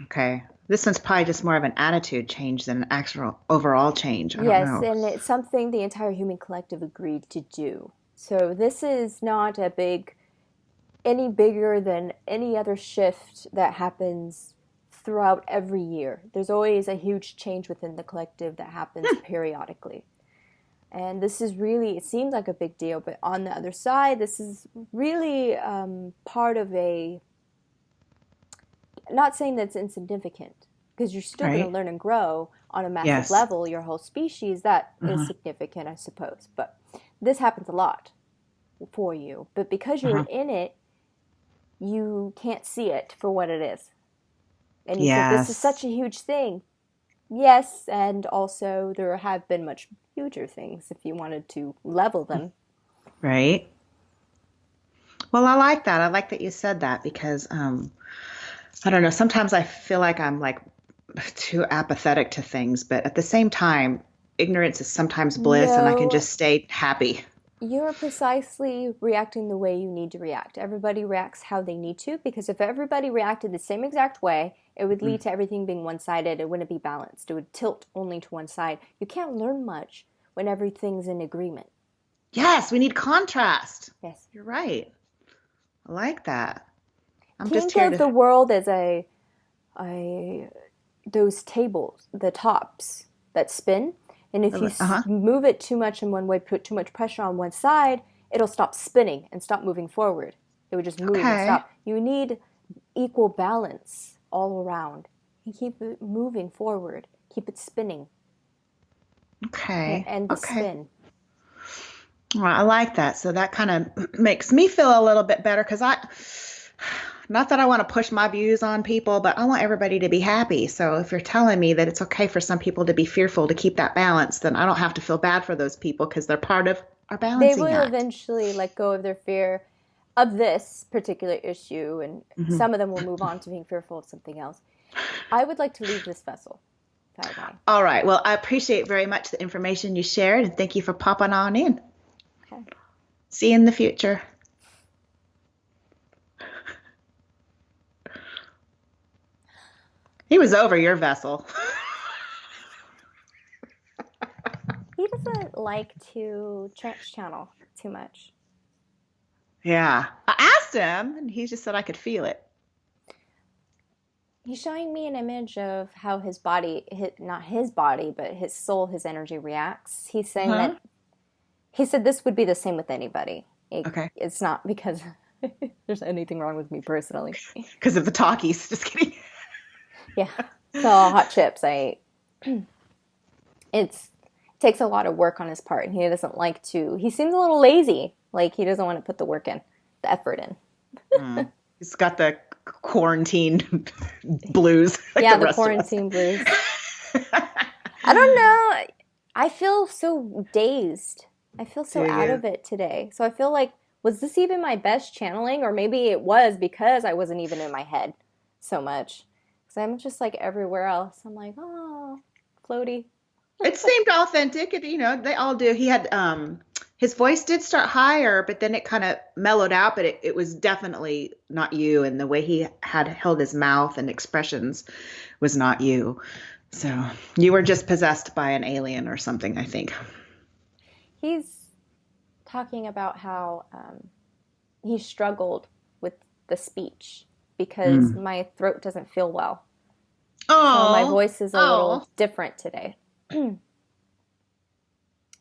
Okay. This one's probably just more of an attitude change than an actual overall change. I don't Yes, know. and it's something the entire human collective agreed to do. So this is not a big, any bigger than any other shift that happens throughout every year. There's always a huge change within the collective that happens periodically. And this is really, it seems like a big deal, but on the other side, this is really part of a, not saying that it's insignificant, because you're still going to Right? learn and grow on a massive Yes. level, your whole species, that is Uh-huh. significant, I suppose. But this happens a lot for you. But because you're Uh-huh. in it, you can't see it for what it is. And you think, this is such Yes. a huge thing. Yes, and also there have been much huger things if you wanted to level them. Right. Well, I like that. I like that you said that because I don't know, sometimes I feel like I'm like too apathetic to things, but at the same time, ignorance is sometimes bliss and I can No, just stay happy. you're precisely reacting the way you need to react. Everybody reacts how they need to, because if everybody reacted the same exact way, it would Mm. lead to everything being one sided. It wouldn't be balanced. It would tilt only to one side. You can't learn much when everything's in agreement. Yes, we need contrast. Yes. You're right. I like that. I'm just Think here of to. the world as a those tables, the tops that spin. And if you Uh-huh. move it too much in one way, put too much pressure on one side, it'll stop spinning and stop moving forward. It would just move and Okay. stop. You need equal balance all around. You keep it moving forward, keep it spinning. Can't Okay. end the Okay. spin. Well, I like that. So that kind of makes me feel a little bit better because I not that I want to push my views on people, but I want everybody to be happy. So if you're telling me that it's okay for some people to be fearful to keep that balance, then I don't have to feel bad for those people because they're part of our They balancing will act. eventually let go of their fear of this particular issue, and some of them will move on to being fearful of something else. I would like to leave this vessel. All right. Well, I appreciate very much the information you shared, and thank you for popping on in. Okay. See you in the future. He was over your vessel. He doesn't like to trance channel too much. Yeah. I asked him, and he just said I could feel it. He's showing me an image of how his body, not his body, but his soul, his energy reacts. He's saying that, he said this would be the same with anybody. Okay. It's not because there's anything wrong with me personally. Because of the talkies. Just kidding. Yeah. So hot chips, it takes a lot of work on his part, and he doesn't like to, he seems a little lazy. Like he doesn't want to put the work in, the effort in. He's got the quarantine blues. Like yeah, the quarantine blues. I don't know. I feel so dazed. I feel so out of it today. So I feel like, was this even my best channeling? Or maybe it was because I wasn't even in my head so much. Because I'm just like everywhere else. I'm like, oh, floaty. It seemed authentic. It, they all do. He had, his voice did start higher, but then it kind of mellowed out, but it was definitely not you. And the way he had held his mouth and expressions was not you. So you were just possessed by an alien or something, I think. He's talking about how he struggled with the speech because my throat doesn't feel well. Oh, so my voice is a little different today.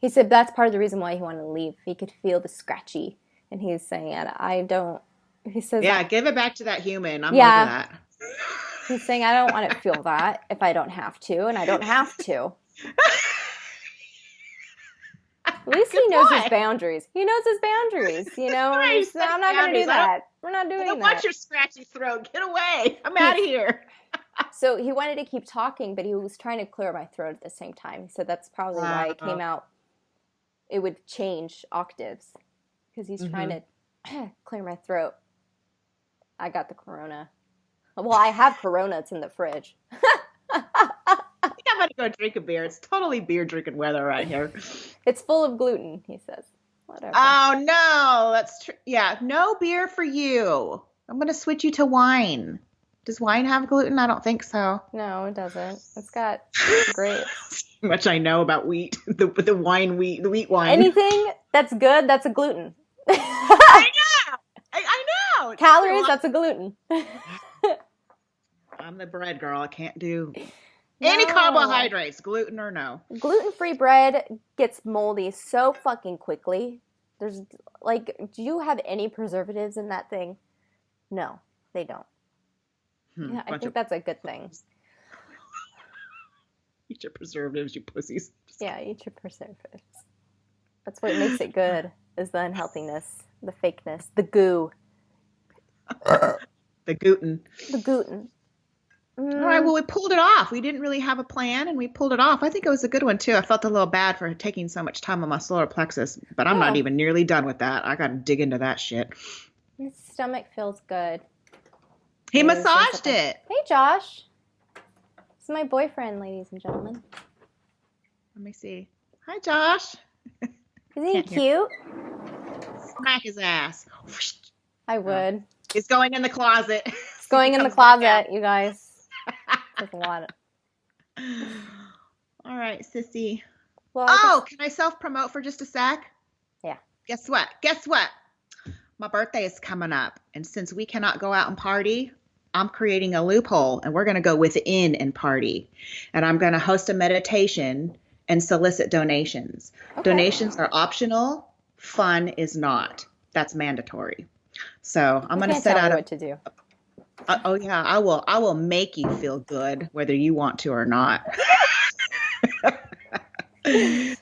He said that's part of the reason why he wanted to leave. He could feel the scratchy, and he's saying, "I don't." He says, "Yeah, give it back to that human. I'm over that." He's saying, "I don't want to feel that if I don't have to, and I don't have to." At least he knows his boundaries. He knows his boundaries. Right, so I'm not going to do that. We're not doing that. I don't want your scratchy throat. Get away. I'm out of here. So he wanted to keep talking, but he was trying to clear my throat at the same time. He said that's probably why it came out. It would change octaves because he's trying to clear my throat. I got the Corona. Well, I have Corona. It's in the fridge. I'm going to go drink a beer. It's totally beer drinking weather right here. It's full of gluten, he says. Whatever. Oh, no. That's true. Yeah, no beer for you. I'm going to switch you to wine. Does wine have gluten? I don't think so. No, it doesn't. It's got grapes. Much I know about wheat. The wheat wine. Anything that's good, that's a gluten. I know. Calories, that's a gluten. I'm the bread girl. I can't do any carbohydrates, gluten or no. Gluten-free bread gets moldy so fucking quickly. There's do you have any preservatives in that thing? No, they don't. Yeah, I think that's a good thing. Eat your preservatives, you pussies. Yeah, eat your preservatives. That's what makes it good, is the unhealthiness, the fakeness, the goo. The gluten. The gluten. All right, well, we pulled it off. We didn't really have a plan, and we pulled it off. I think it was a good one, too. I felt a little bad for taking so much time on my solar plexus, but I'm not even nearly done with that. I got to dig into that shit. His stomach feels good. He massaged it. Hey, Josh. This is my boyfriend, ladies and gentlemen. Let me see. Hi, Josh. Isn't he cute? Smack his ass. I would. He's going in the closet. He's going in the closet, you guys. There's a lot. All right, sissy. Well, can I self-promote for just a sec? Yeah. Guess what? My birthday is coming up, and since we cannot go out and party, I'm creating a loophole, and we're going to go within and party. And I'm going to host a meditation and solicit donations. Okay. Donations are optional. Fun is not. That's mandatory. So I'm going to set out what to do. Oh yeah, I will. I will make you feel good, whether you want to or not.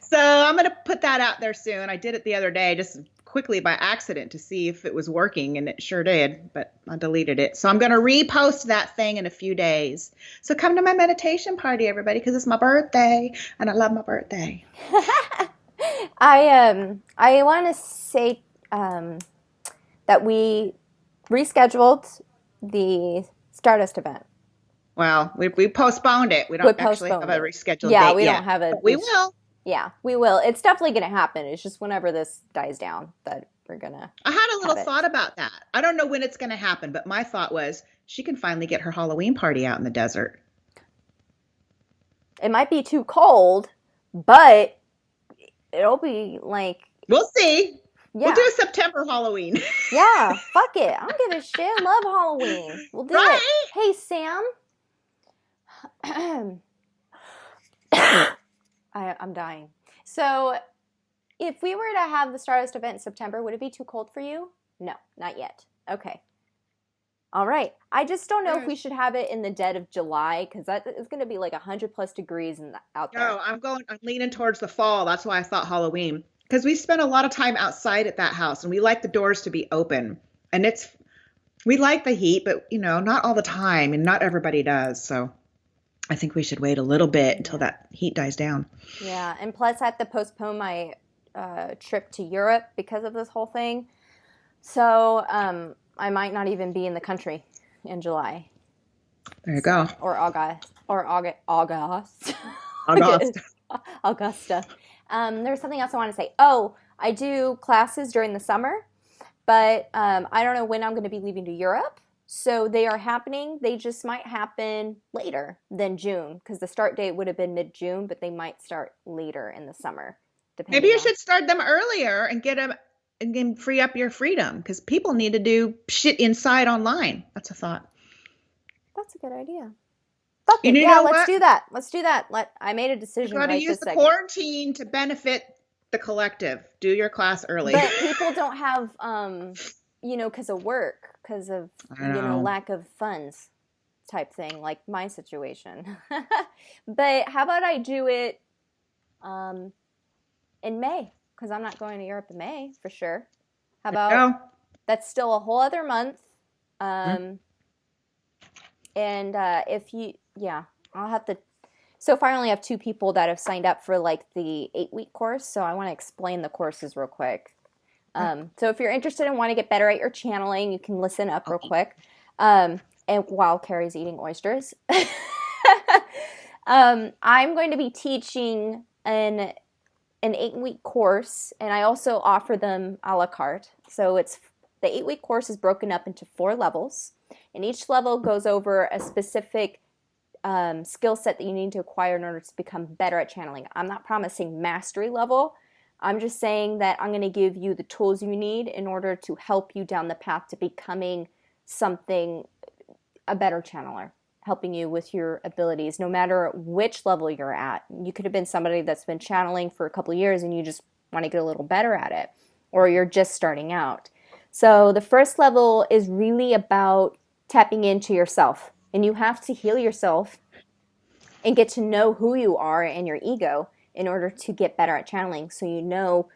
So I'm going to put that out there soon. I did it the other day, just quickly by accident to see if it was working, and it sure did, but I deleted it. So I'm going to repost that thing in a few days. So come to my meditation party, everybody, because it's my birthday, and I love my birthday. I want to say that we rescheduled the Stardust event. Well, we postponed it. We don't actually have a rescheduled date yet. Yeah, we don't have it. We will. Yeah, we will. It's definitely going to happen. It's just whenever this dies down that we're going to. I had a little thought about that. I don't know when it's going to happen, but my thought was she can finally get her Halloween party out in the desert. It might be too cold, but it'll be like. We'll see. Yeah. We'll do a September Halloween. Yeah, fuck it. I don't give a shit. I love Halloween. We'll do it. Hey, Sam. I'm dying. So, if we were to have the Stardust event in September, would it be too cold for you? No, not yet. Okay. All right. I just don't know if we should have it in the dead of July, because that is going to be like 100+ degrees out there. No, I'm leaning towards the fall. That's why I thought Halloween. Because we spent a lot of time outside at that house, and we like the doors to be open. And we like the heat, but not all the time, and not everybody does. So I think we should wait a little bit until that heat dies down. Yeah, and plus I have to postpone my trip to Europe because of this whole thing. So I might not even be in the country in July. There you go. Or August. Augusta. There's something else I want to say. Oh, I do classes during the summer, but I don't know when I'm going to be leaving to Europe. So they are happening. They just might happen later than June, because the start date would have been mid-June, but they might start later in the summer. Maybe you should start them earlier and get them and then free up your freedom, because people need to do shit inside online. That's a thought. That's a good idea. Fuck it. Yeah, let's do that. Let's do that. I made a decision. You got to use the quarantine to benefit the collective. Do your class early. But people don't have, because of work, because of lack of funds, type thing, like my situation. But how about I do it in May? Because I'm not going to Europe in May for sure. How about that's still a whole other month. And if you, I'll have to. So far, I only have 2 people that have signed up for like the 8-week course. So I want to explain the courses real quick. So if you're interested and want to get better at your channeling, you can listen up real quick. And while Kari's eating oysters, I'm going to be teaching an 8-week course, and I also offer them a la carte. So the 8-week course is broken up into 4 levels, and each level goes over a specific skill set that you need to acquire in order to become better at channeling. I'm not promising mastery level. I'm just saying that I'm going to give you the tools you need in order to help you down the path to becoming a better channeler, helping you with your abilities, no matter which level you're at. You could have been somebody that's been channeling for a couple of years and you just want to get a little better at it, or you're just starting out. So the first level is really about tapping into yourself, and you have to heal yourself and get to know who you are and your ego in order to get better at channeling. So you know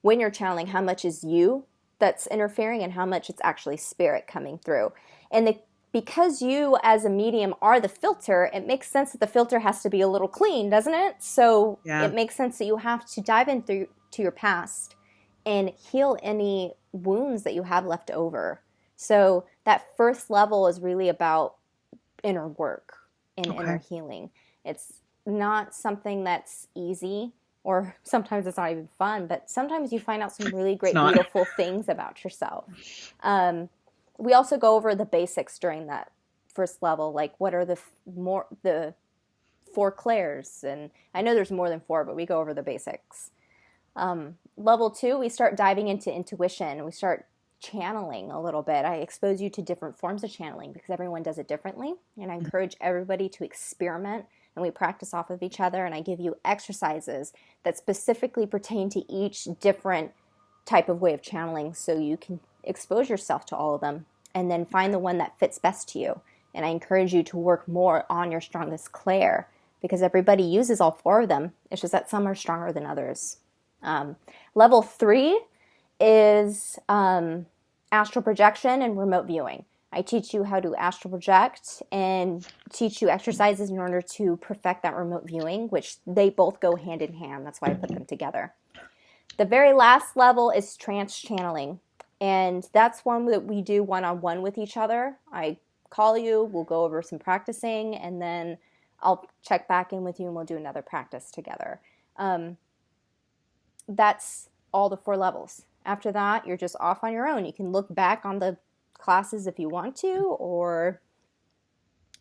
when you're channeling how much is you that's interfering and how much it's actually spirit coming through. And because you as a medium are the filter, it makes sense that the filter has to be a little clean, doesn't it? So It makes sense that you have to dive into your past and heal any wounds that you have left over. So that first level is really about inner work and inner healing. It's not something that's easy, or sometimes it's not even fun, but sometimes you find out some really great, beautiful things about yourself. We also go over the basics during that first level, like what are the 4 clairs, and I know there's more than 4, but we go over the basics. Level 2, we start diving into intuition. We start channeling a little bit. I expose you to different forms of channeling because everyone does it differently, and I encourage everybody to experiment, and we practice off of each other, and I give you exercises that specifically pertain to each different type of way of channeling so you can expose yourself to all of them and then find the one that fits best to you. And I encourage you to work more on your strongest clair because everybody uses all 4 of them. It's just that some are stronger than others. Level 3 is astral projection and remote viewing. I teach you how to astral project and teach you exercises in order to perfect that remote viewing, which they both go hand in hand. That's why I put them together. The very last level is trance channeling, and that's one that we do one-on-one with each other. I call you, we'll go over some practicing, and then I'll check back in with you and we'll do another practice together. That's all the 4 levels. After that, you're just off on your own. You can look back on the classes if you want to, or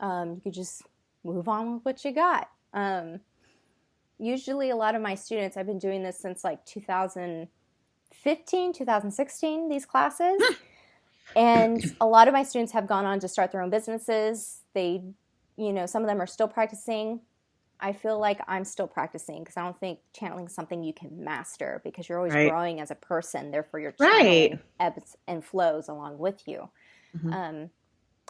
you could just move on with what you got. Usually a lot of my students, I've been doing this since like 2015, 2016, these classes. And a lot of my students have gone on to start their own businesses. They, some of them are still practicing. I feel like I'm still practicing because I don't think channeling is something you can master because you're always growing as a person. Therefore, your channeling ebbs and flows along with you. Mm-hmm.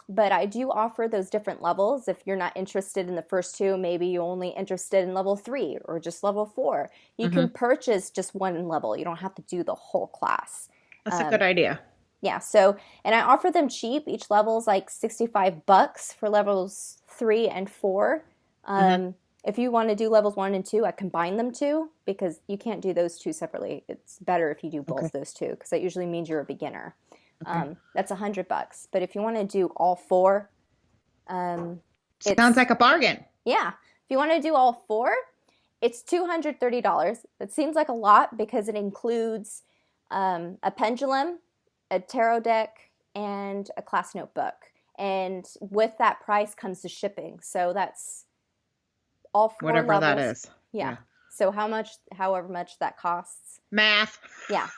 But I do offer those different levels. If you're not interested in the first 2, maybe you're only interested in level 3 or just level 4. You can purchase just one level. You don't have to do the whole class. That's a good idea. Yeah. So, and I offer them cheap. Each level is like $65 for levels 3 and 4. If you want to do levels 1 and 2, I combine them too because you can't do those 2 separately. It's better if you do both those 2 because that usually means you're a beginner. That's $100. But if you want to do all 4, sounds like a bargain. Yeah. If you want to do all 4, it's $230. It seems like a lot because it includes a pendulum, a tarot deck, and a class notebook. And with that price comes the shipping. So that's all 4 whatever levels. That is. Yeah. So however much that costs. Math. Yeah.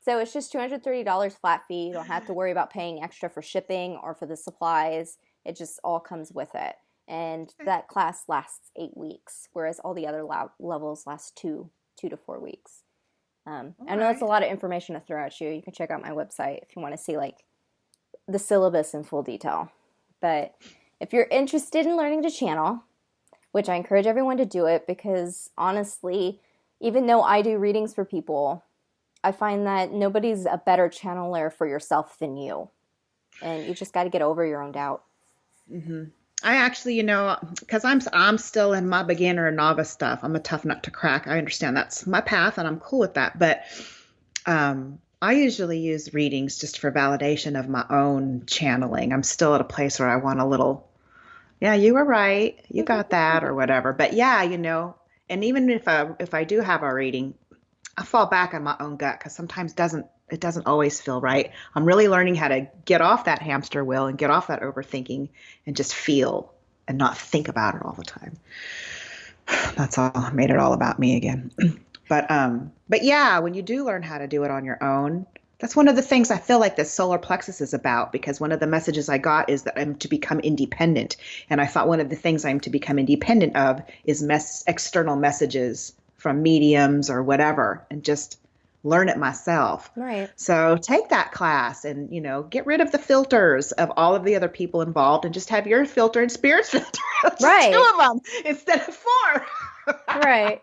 So it's just $230 flat fee. You don't have to worry about paying extra for shipping or for the supplies. It just all comes with it. And that class lasts 8 weeks, whereas all the other levels last 2 to 4 weeks. I know it's a lot of information to throw at you. You can check out my website if you want to see like the syllabus in full detail. But if you're interested in learning to channel, which I encourage everyone to do it because honestly, even though I do readings for people, I find that nobody's a better channeler for yourself than you. And you just got to get over your own doubt. Mm-hmm. I actually, because I'm still in my beginner and novice stuff. I'm a tough nut to crack. I understand that's my path and I'm cool with that. But I usually use readings just for validation of my own channeling. I'm still at a place where I want a little, yeah, you were right. You got that or whatever. But yeah, and even if I do have a reading, I fall back on my own gut because sometimes it doesn't always feel right. I'm really learning how to get off that hamster wheel and get off that overthinking and just feel and not think about it all the time. That's all. I made it all about me again. But yeah, when you do learn how to do it on your own, that's one of the things I feel like the solar plexus is about, because one of the messages I got is that I'm to become independent. And I thought one of the things I'm to become independent of is external messages from mediums or whatever, and just learn it myself. Right. So take that class and, get rid of the filters of all of the other people involved and just have your filter and spirit's filter. Right. 2 of them instead of 4. Right.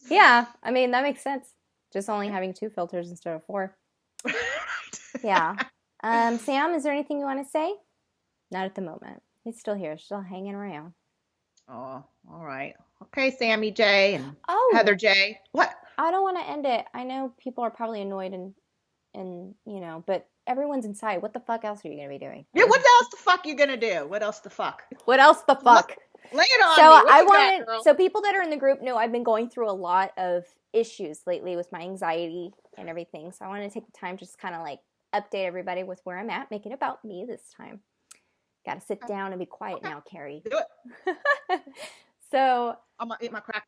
Yeah. I mean, that makes sense. Just only having 2 filters instead of 4. Yeah. Sam, is there anything you want to say? Not at the moment. He's still here, still hanging around. Oh, all right. Okay, Sammy J and Heather J. What? I don't want to end it. I know people are probably annoyed and but everyone's inside. What the fuck else are you going to be doing? Yeah, what else the fuck you going to do? What else the fuck? What else the fuck? Lay it on me. So people that are in the group know I've been going through a lot of issues lately with my anxiety and everything. So I wanted to take the time just kind of like update everybody with where I'm at, make it about me this time. Got to sit down and be quiet now, Carrie. Do it. So I'm gonna eat my crack.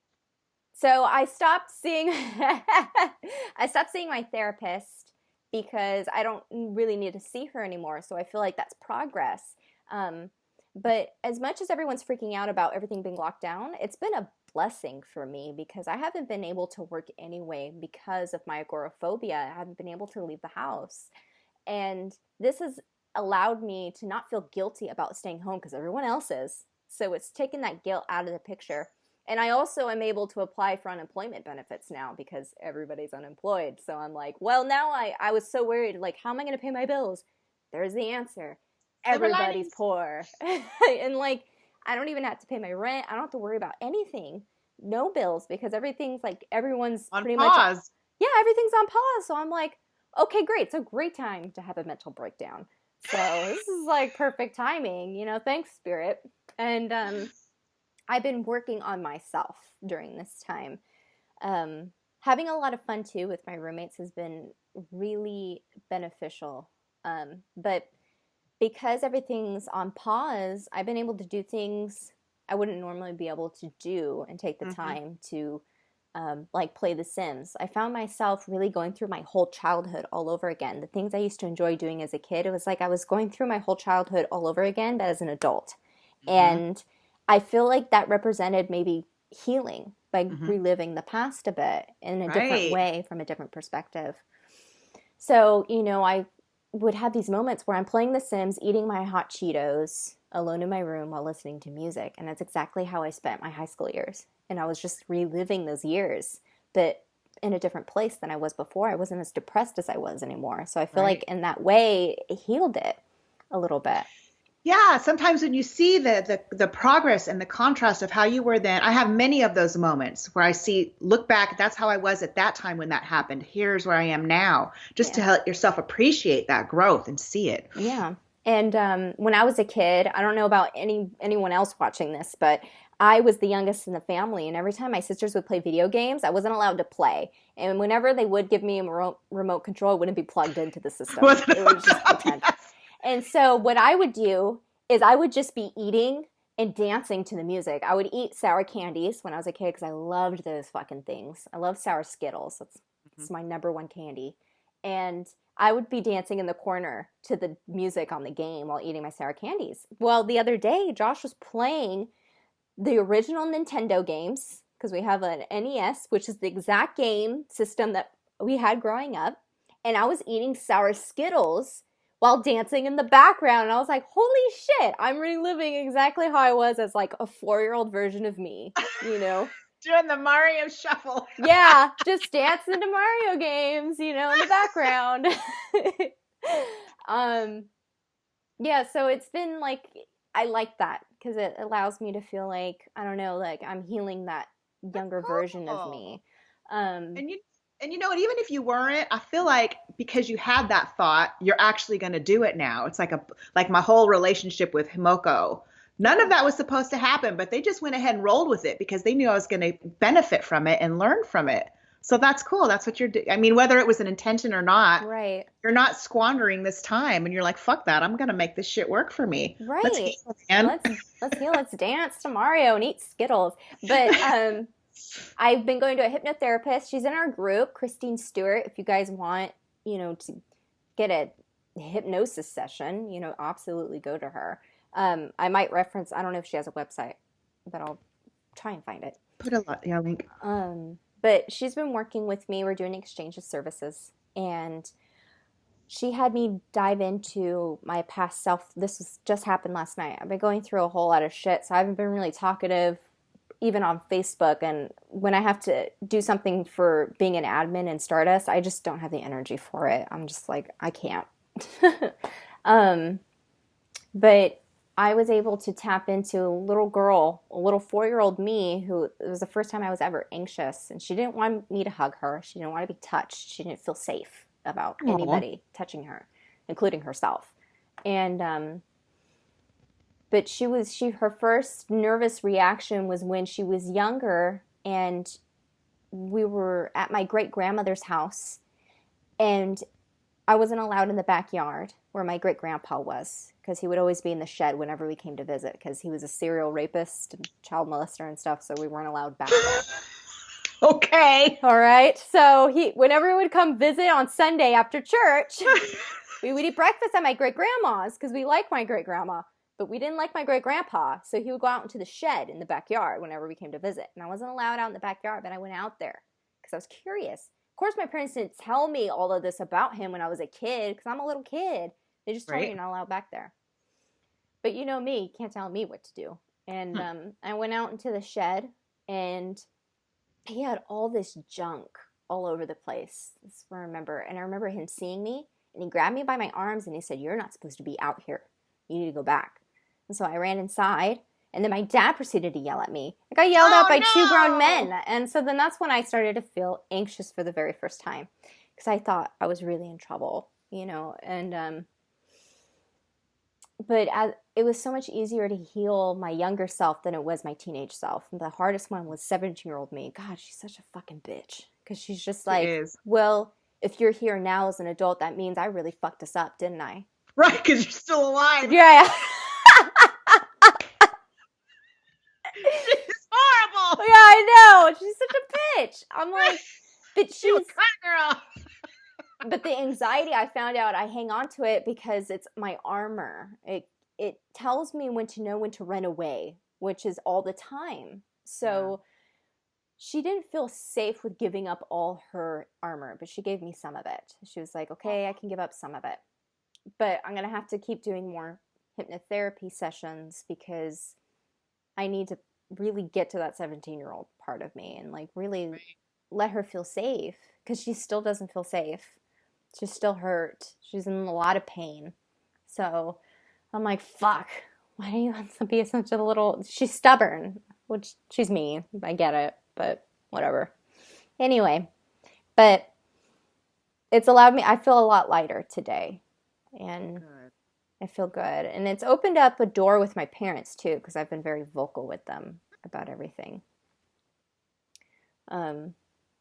So I stopped seeing my therapist because I don't really need to see her anymore. So I feel like that's progress. But as much as everyone's freaking out about everything being locked down, it's been a blessing for me because I haven't been able to work anyway because of my agoraphobia. I haven't been able to leave the house. And this has allowed me to not feel guilty about staying home because everyone else is. So it's taken that guilt out of the picture. And I also am able to apply for unemployment benefits now because everybody's unemployed. So I'm like, well, now I was so worried, like, how am I going to pay my bills? There's the answer. Everybody's poor. And like, I don't even have to pay my rent. I don't have to worry about anything. No bills because everything's like, everyone's On pretty pause. much. Yeah, everything's on pause. So I'm like, okay, great. It's a great time to have a mental breakdown. So this is like perfect timing, thanks, Spirit. And I've been working on myself during this time. Having a lot of fun too with my roommates has been really beneficial. But because everything's on pause, I've been able to do things I wouldn't normally be able to do and take the time to like play The Sims. I found myself really going through my whole childhood all over again. The things I used to enjoy doing as a kid, it was like I was going through my whole childhood all over again, but as an adult. And I feel like that represented maybe healing by reliving the past a bit in a different way from a different perspective. So, I would have these moments where I'm playing The Sims, eating my hot Cheetos alone in my room while listening to music. And that's exactly how I spent my high school years. And I was just reliving those years, but in a different place than I was before. I wasn't as depressed as I was anymore. So I feel like in that way, it healed it a little bit. Yeah, sometimes when you see the progress and the contrast of how you were then, I have many of those moments where I look back, that's how I was at that time when that happened. Here's where I am now, just to help yourself appreciate that growth and see it. Yeah. And when I was a kid, I don't know about anyone else watching this, but I was the youngest in the family, and every time my sisters would play video games, I wasn't allowed to play. And whenever they would give me a remote control, it wouldn't be plugged into the system. It would just pretend. Yes. And so what I would do is I would just be eating and dancing to the music. I would eat sour candies when I was a kid because I loved those fucking things. I love sour Skittles. That's my number one candy. And I would be dancing in the corner to the music on the game while eating my sour candies. Well, the other day, Josh was playing the original Nintendo games because we have an NES, which is the exact game system that we had growing up. And I was eating sour Skittles while dancing in the background. And I was like, holy shit, I'm reliving exactly how I was as like a 4-year-old version of me, Doing the Mario shuffle. Yeah, just dancing to Mario games, in the background. Yeah, so it's been like, I like that because it allows me to feel like, I don't know, like I'm healing that younger version of me. And you know what, even if you weren't, I feel like because you had that thought, you're actually going to do it now. It's like my whole relationship with Himoko. None of that was supposed to happen, but they just went ahead and rolled with it because they knew I was going to benefit from it and learn from it. So that's cool. That's what you're doing. I mean, whether it was an intention or not, right? You're not squandering this time, and you're like, fuck that. I'm going to make this shit work for me. Right. Let's heal. Let's dance to Mario and eat Skittles. But I've been going to a hypnotherapist. She's in our group, Christine Stewart. If you guys want, to get a hypnosis session, absolutely go to her. I might reference, I don't know if she has a website, but I'll try and find it. Put a link. But she's been working with me. We're doing exchange of services. And she had me dive into my past self. This just happened last night. I've been going through a whole lot of shit, so I haven't been really talkative, even on Facebook. And when I have to do something for being an admin in Stardust, I just don't have the energy for it. I'm just like, I can't. But I was able to tap into a little girl, a little 4-year-old me, who it was the first time I was ever anxious. And she didn't want me to hug her. She didn't want to be touched. She didn't feel safe about anybody touching her, including herself. And but her first nervous reaction was when she was younger, and we were at my great grandmother's house, and I wasn't allowed in the backyard where my great grandpa was, because he would always be in the shed whenever we came to visit, because he was a serial rapist and child molester and stuff, so we weren't allowed back there. Okay. All right. So whenever he would come visit on Sunday after church, we would eat breakfast at my great-grandma's because we liked my great-grandma, but we didn't like my great-grandpa. So he would go out into the shed in the backyard whenever we came to visit. And I wasn't allowed out in the backyard, but I went out there because I was curious. Of course, my parents didn't tell me all of this about him when I was a kid because I'm a little kid. They just told me you're not allowed back there. But you know me, you can't tell me what to do. And I went out into the shed, and he had all this junk all over the place. That's what I remember. And I remember him seeing me, and he grabbed me by my arms and he said, "You're not supposed to be out here. You need to go back." And so I ran inside, and then my dad proceeded to yell at me. I got yelled at by two grown men. And so then that's when I started to feel anxious for the very first time, because I thought I was really in trouble, and but it was so much easier to heal my younger self than it was my teenage self. And the hardest one was 17-year-old me. God, she's such a fucking bitch. Because she's just like, well, if you're here now as an adult, that means I really fucked this up, didn't I? Right, because you're still alive. Yeah. She's horrible. Yeah, I know. She's such a bitch. I'm like, but she's girl. But the anxiety, I found out I hang on to it because it's my armor. It tells me when to know when to run away, which is all the time. So she didn't feel safe with giving up all her armor, but she gave me some of it. She was like, okay, I can give up some of it. But I'm going to have to keep doing more hypnotherapy sessions because I need to really get to that 17-year-old part of me and like really let her feel safe, because she still doesn't feel safe. She's still hurt. She's in a lot of pain. So I'm like, fuck, why do you want to be such a little... She's stubborn, which she's me. I get it, but whatever. Anyway, but it's allowed me... I feel a lot lighter today. And good. I feel good. And it's opened up a door with my parents, too, because I've been very vocal with them about everything.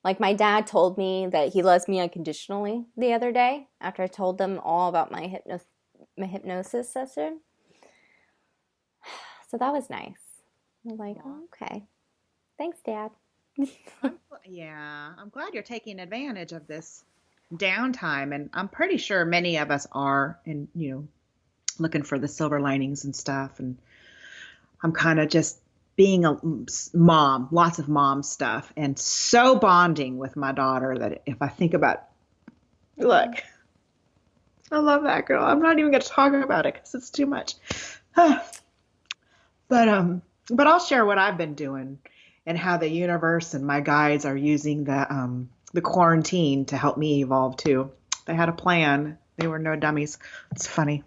Like my dad told me that he loves me unconditionally the other day after I told them all about my hypnosis session. So that was nice. I was like, oh, okay. Thanks, Dad. I'm glad you're taking advantage of this downtime. And I'm pretty sure many of us are, and, looking for the silver linings and stuff. And I'm kind of just being a mom, lots of mom stuff, and so bonding with my daughter that if I think about, look, I love that girl. I'm not even going to talk about it because it's too much. But I'll share what I've been doing and how the universe and my guides are using the quarantine to help me evolve too. They had a plan. They were no dummies. It's funny.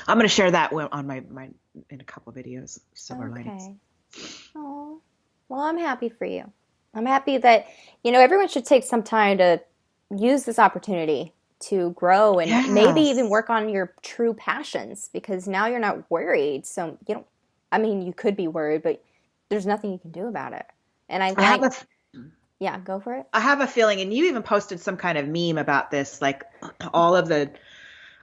I'm going to share that on my in a couple of videos. Silver linings. Oh, well, I'm happy for you. I'm happy that everyone should take some time to use this opportunity to grow and maybe even work on your true passions, because now you're not worried. So you could be worried, but there's nothing you can do about it. And yeah, go for it. I have a feeling, and you even posted some kind of meme about this, like all of the,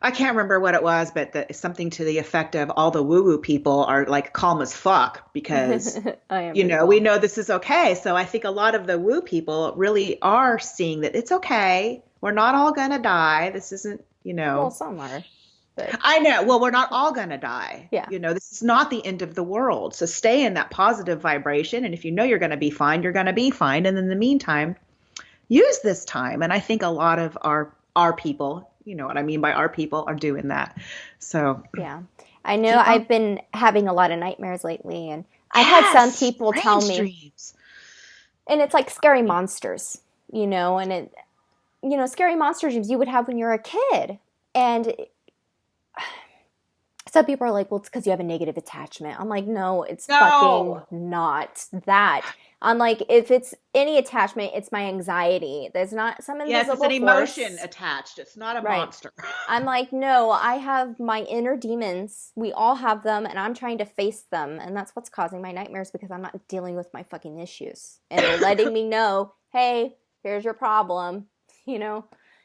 I can't remember what it was, but something to the effect of all the woo-woo people are like calm as fuck because, we know this is okay. So I think a lot of the woo people really are seeing that it's okay. We're not all going to die. This isn't, Well, some are. But... I know. Well, we're not all going to die. Yeah. This is not the end of the world. So stay in that positive vibration. And if you're going to be fine, you're going to be fine. And in the meantime, use this time. And I think a lot of our people, what I mean by our people, are doing that. So yeah, I know. I've been having a lot of nightmares lately, and I had some people tell me, dreams. And it's like scary monsters, and it, scary monster dreams you would have when you're a kid, and some people are like, well, it's because you have a negative attachment. I'm like, no, it's fucking not that. I'm like, if it's any attachment, it's my anxiety. There's not some invisible it's an emotion attached. It's not a monster. I'm like, no, I have my inner demons. We all have them, and I'm trying to face them. And that's what's causing my nightmares, because I'm not dealing with my fucking issues. And they're letting me know, hey, here's your problem,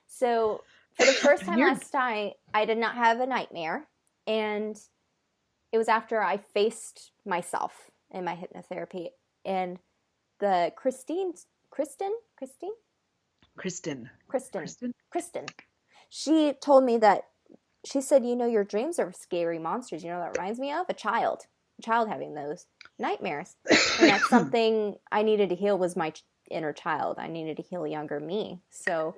So for the first time last night, I did not have a nightmare. And it was after I faced myself in my hypnotherapy. And the Kristen, she told me that, she said, your dreams are scary monsters. That reminds me of a child having those nightmares. And that's something I needed to heal, was my inner child. I needed to heal younger me. So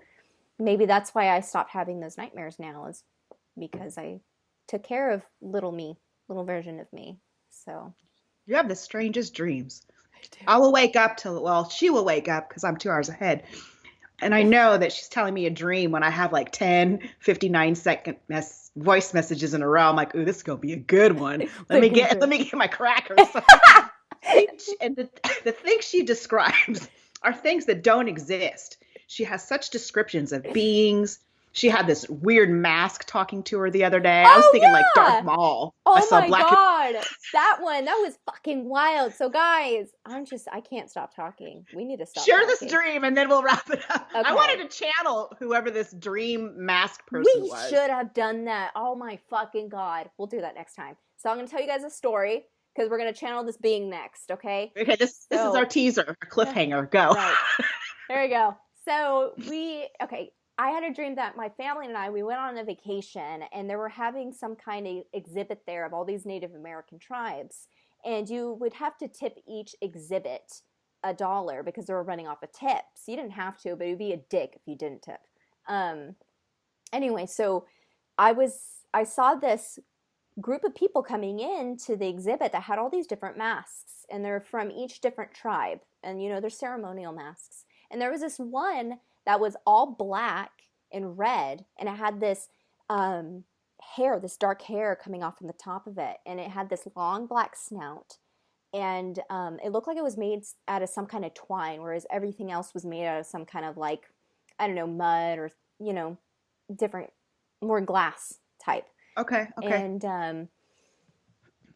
maybe that's why I stopped having those nightmares now, is because I took care of little version of me. So you have the strangest dreams. I'll wake up she will wake up because I'm 2 hours ahead. And I know that she's telling me a dream when I have like 10, 59-second voice messages in a row. I'm like, ooh, this is going to be a good one. Let me get my crackers. And the things she describes are things that don't exist. She has such descriptions of beings. She had this weird mask talking to her the other day. I was thinking like Darth Maul. Oh my God. That was fucking wild. So guys, I can't stop talking. We need to stop Share this dream and then we'll wrap it up. Okay. I wanted to channel whoever this dream mask person was. We should have done that. Oh my fucking God. We'll do that next time. So I'm going to tell you guys a story because we're going to channel this being next, okay? Okay, this is our teaser, our cliffhanger. Go. Right. There we go. So I had a dream that my family and we went on a vacation and they were having some kind of exhibit there of all these Native American tribes. And you would have to tip each exhibit $1 because they were running off of tips. You didn't have to, but it would be a dick if you didn't tip. Anyway, so I saw this group of people coming in to the exhibit that had all these different masks. And they're from each different tribe. And, they're ceremonial masks. And there was this one that was all black and red, and it had this this dark hair coming off from the top of it, and it had this long black snout, and it looked like it was made out of some kind of twine, whereas everything else was made out of some kind of like, I don't know, mud or, different, more glass type. Okay. And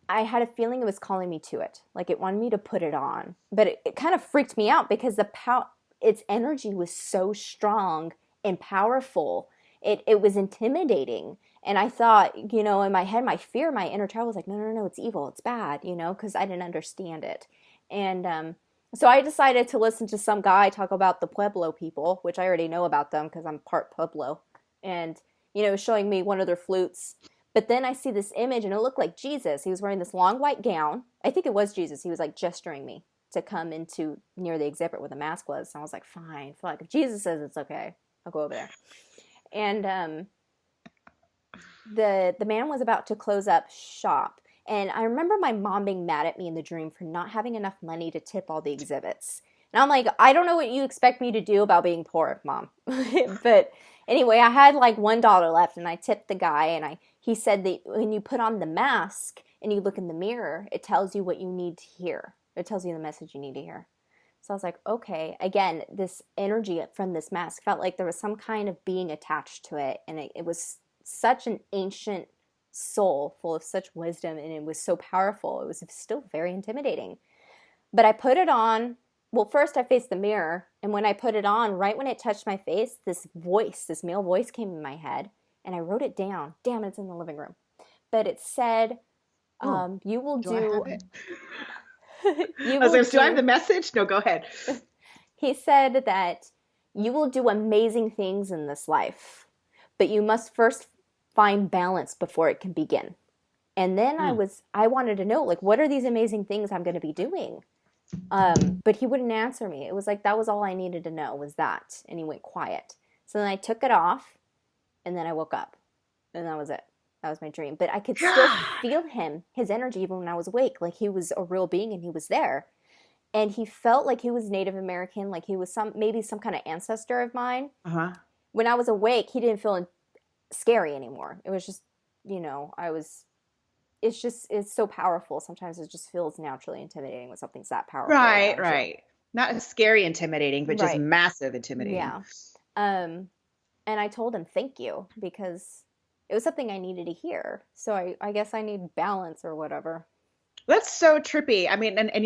I had a feeling it was calling me to it, like it wanted me to put it on, but it kind of freaked me out because its energy was so strong and powerful. It was intimidating. And I thought, in my head, my inner child was like, no, it's evil. It's bad, because I didn't understand it. And so I decided to listen to some guy talk about the Pueblo people, which I already know about them because I'm part Pueblo. And, showing me one of their flutes. But then I see this image and it looked like Jesus. He was wearing this long white gown. I think it was Jesus. He was like gesturing me to come into near the exhibit where the mask was. And I was like, fine. Like, if Jesus says it's okay, I'll go over there. And the man was about to close up shop. And I remember my mom being mad at me in the dream for not having enough money to tip all the exhibits. And I'm like, I don't know what you expect me to do about being poor, Mom. But anyway, I had like $1 left and I tipped the guy. And he said that when you put on the mask and you look in the mirror, it tells you what you need to hear. It tells you the message you need to hear. So I was like, okay. Again, this energy from this mask felt like there was some kind of being attached to it. And it was such an ancient soul full of such wisdom. And it was so powerful. It was still very intimidating. But I put it on. Well, first I faced the mirror. And when I put it on, right when it touched my face, this male voice came in my head. And I wrote it down. Damn, it's in the living room. But it said, you will do... Do I have the message? No, go ahead. He said that you will do amazing things in this life, but you must first find balance before it can begin. And then I wanted to know, like, what are these amazing things I'm going to be doing? But he wouldn't answer me. It was like, that was all I needed to know was that. And he went quiet. So then I took it off and then I woke up and that was it. That was my dream. But I could still feel his energy, even when I was awake. Like he was a real being and he was there. And he felt like he was Native American, like he was maybe some kind of ancestor of mine. Uh-huh. When I was awake, he didn't feel scary anymore. It was just, it's so powerful. Sometimes it just feels naturally intimidating when something's that powerful. Right. Not scary intimidating, but just massive intimidating. Yeah. And I told him, thank you, because it was something I needed to hear. So I guess I need balance or whatever. That's so trippy. I mean, and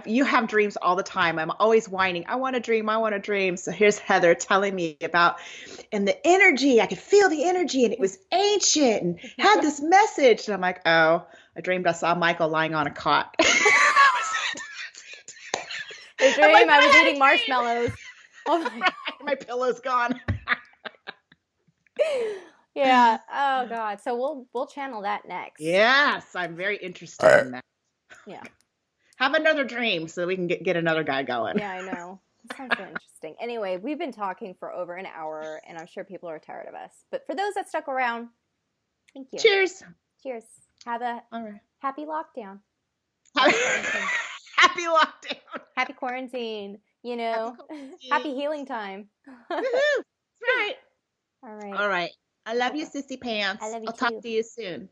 you have dreams all the time. I'm always whining. I want a dream. I want a dream. So here's Heather telling me about, and the energy, I could feel the energy and it was ancient and had this message. And I'm like, oh, I dreamed I saw Michael lying on a cot. That was it. The dream, I was eating marshmallows. Oh my pillow's gone. Yeah. Oh God. So we'll channel that next. Yes, I'm very interested in that. Yeah. Have another dream so we can get another guy going. Yeah, I know. That sounds so interesting. Anyway, we've been talking for over an hour, and I'm sure people are tired of us. But for those that stuck around, thank you. Cheers. Cheers. Have a happy lockdown. Happy lockdown. Happy quarantine. You know, happy healing time. Woohoo! That's right. All right. All right. I love you, Okay. Sissy I Pants. love you I'll talk too. to you soon.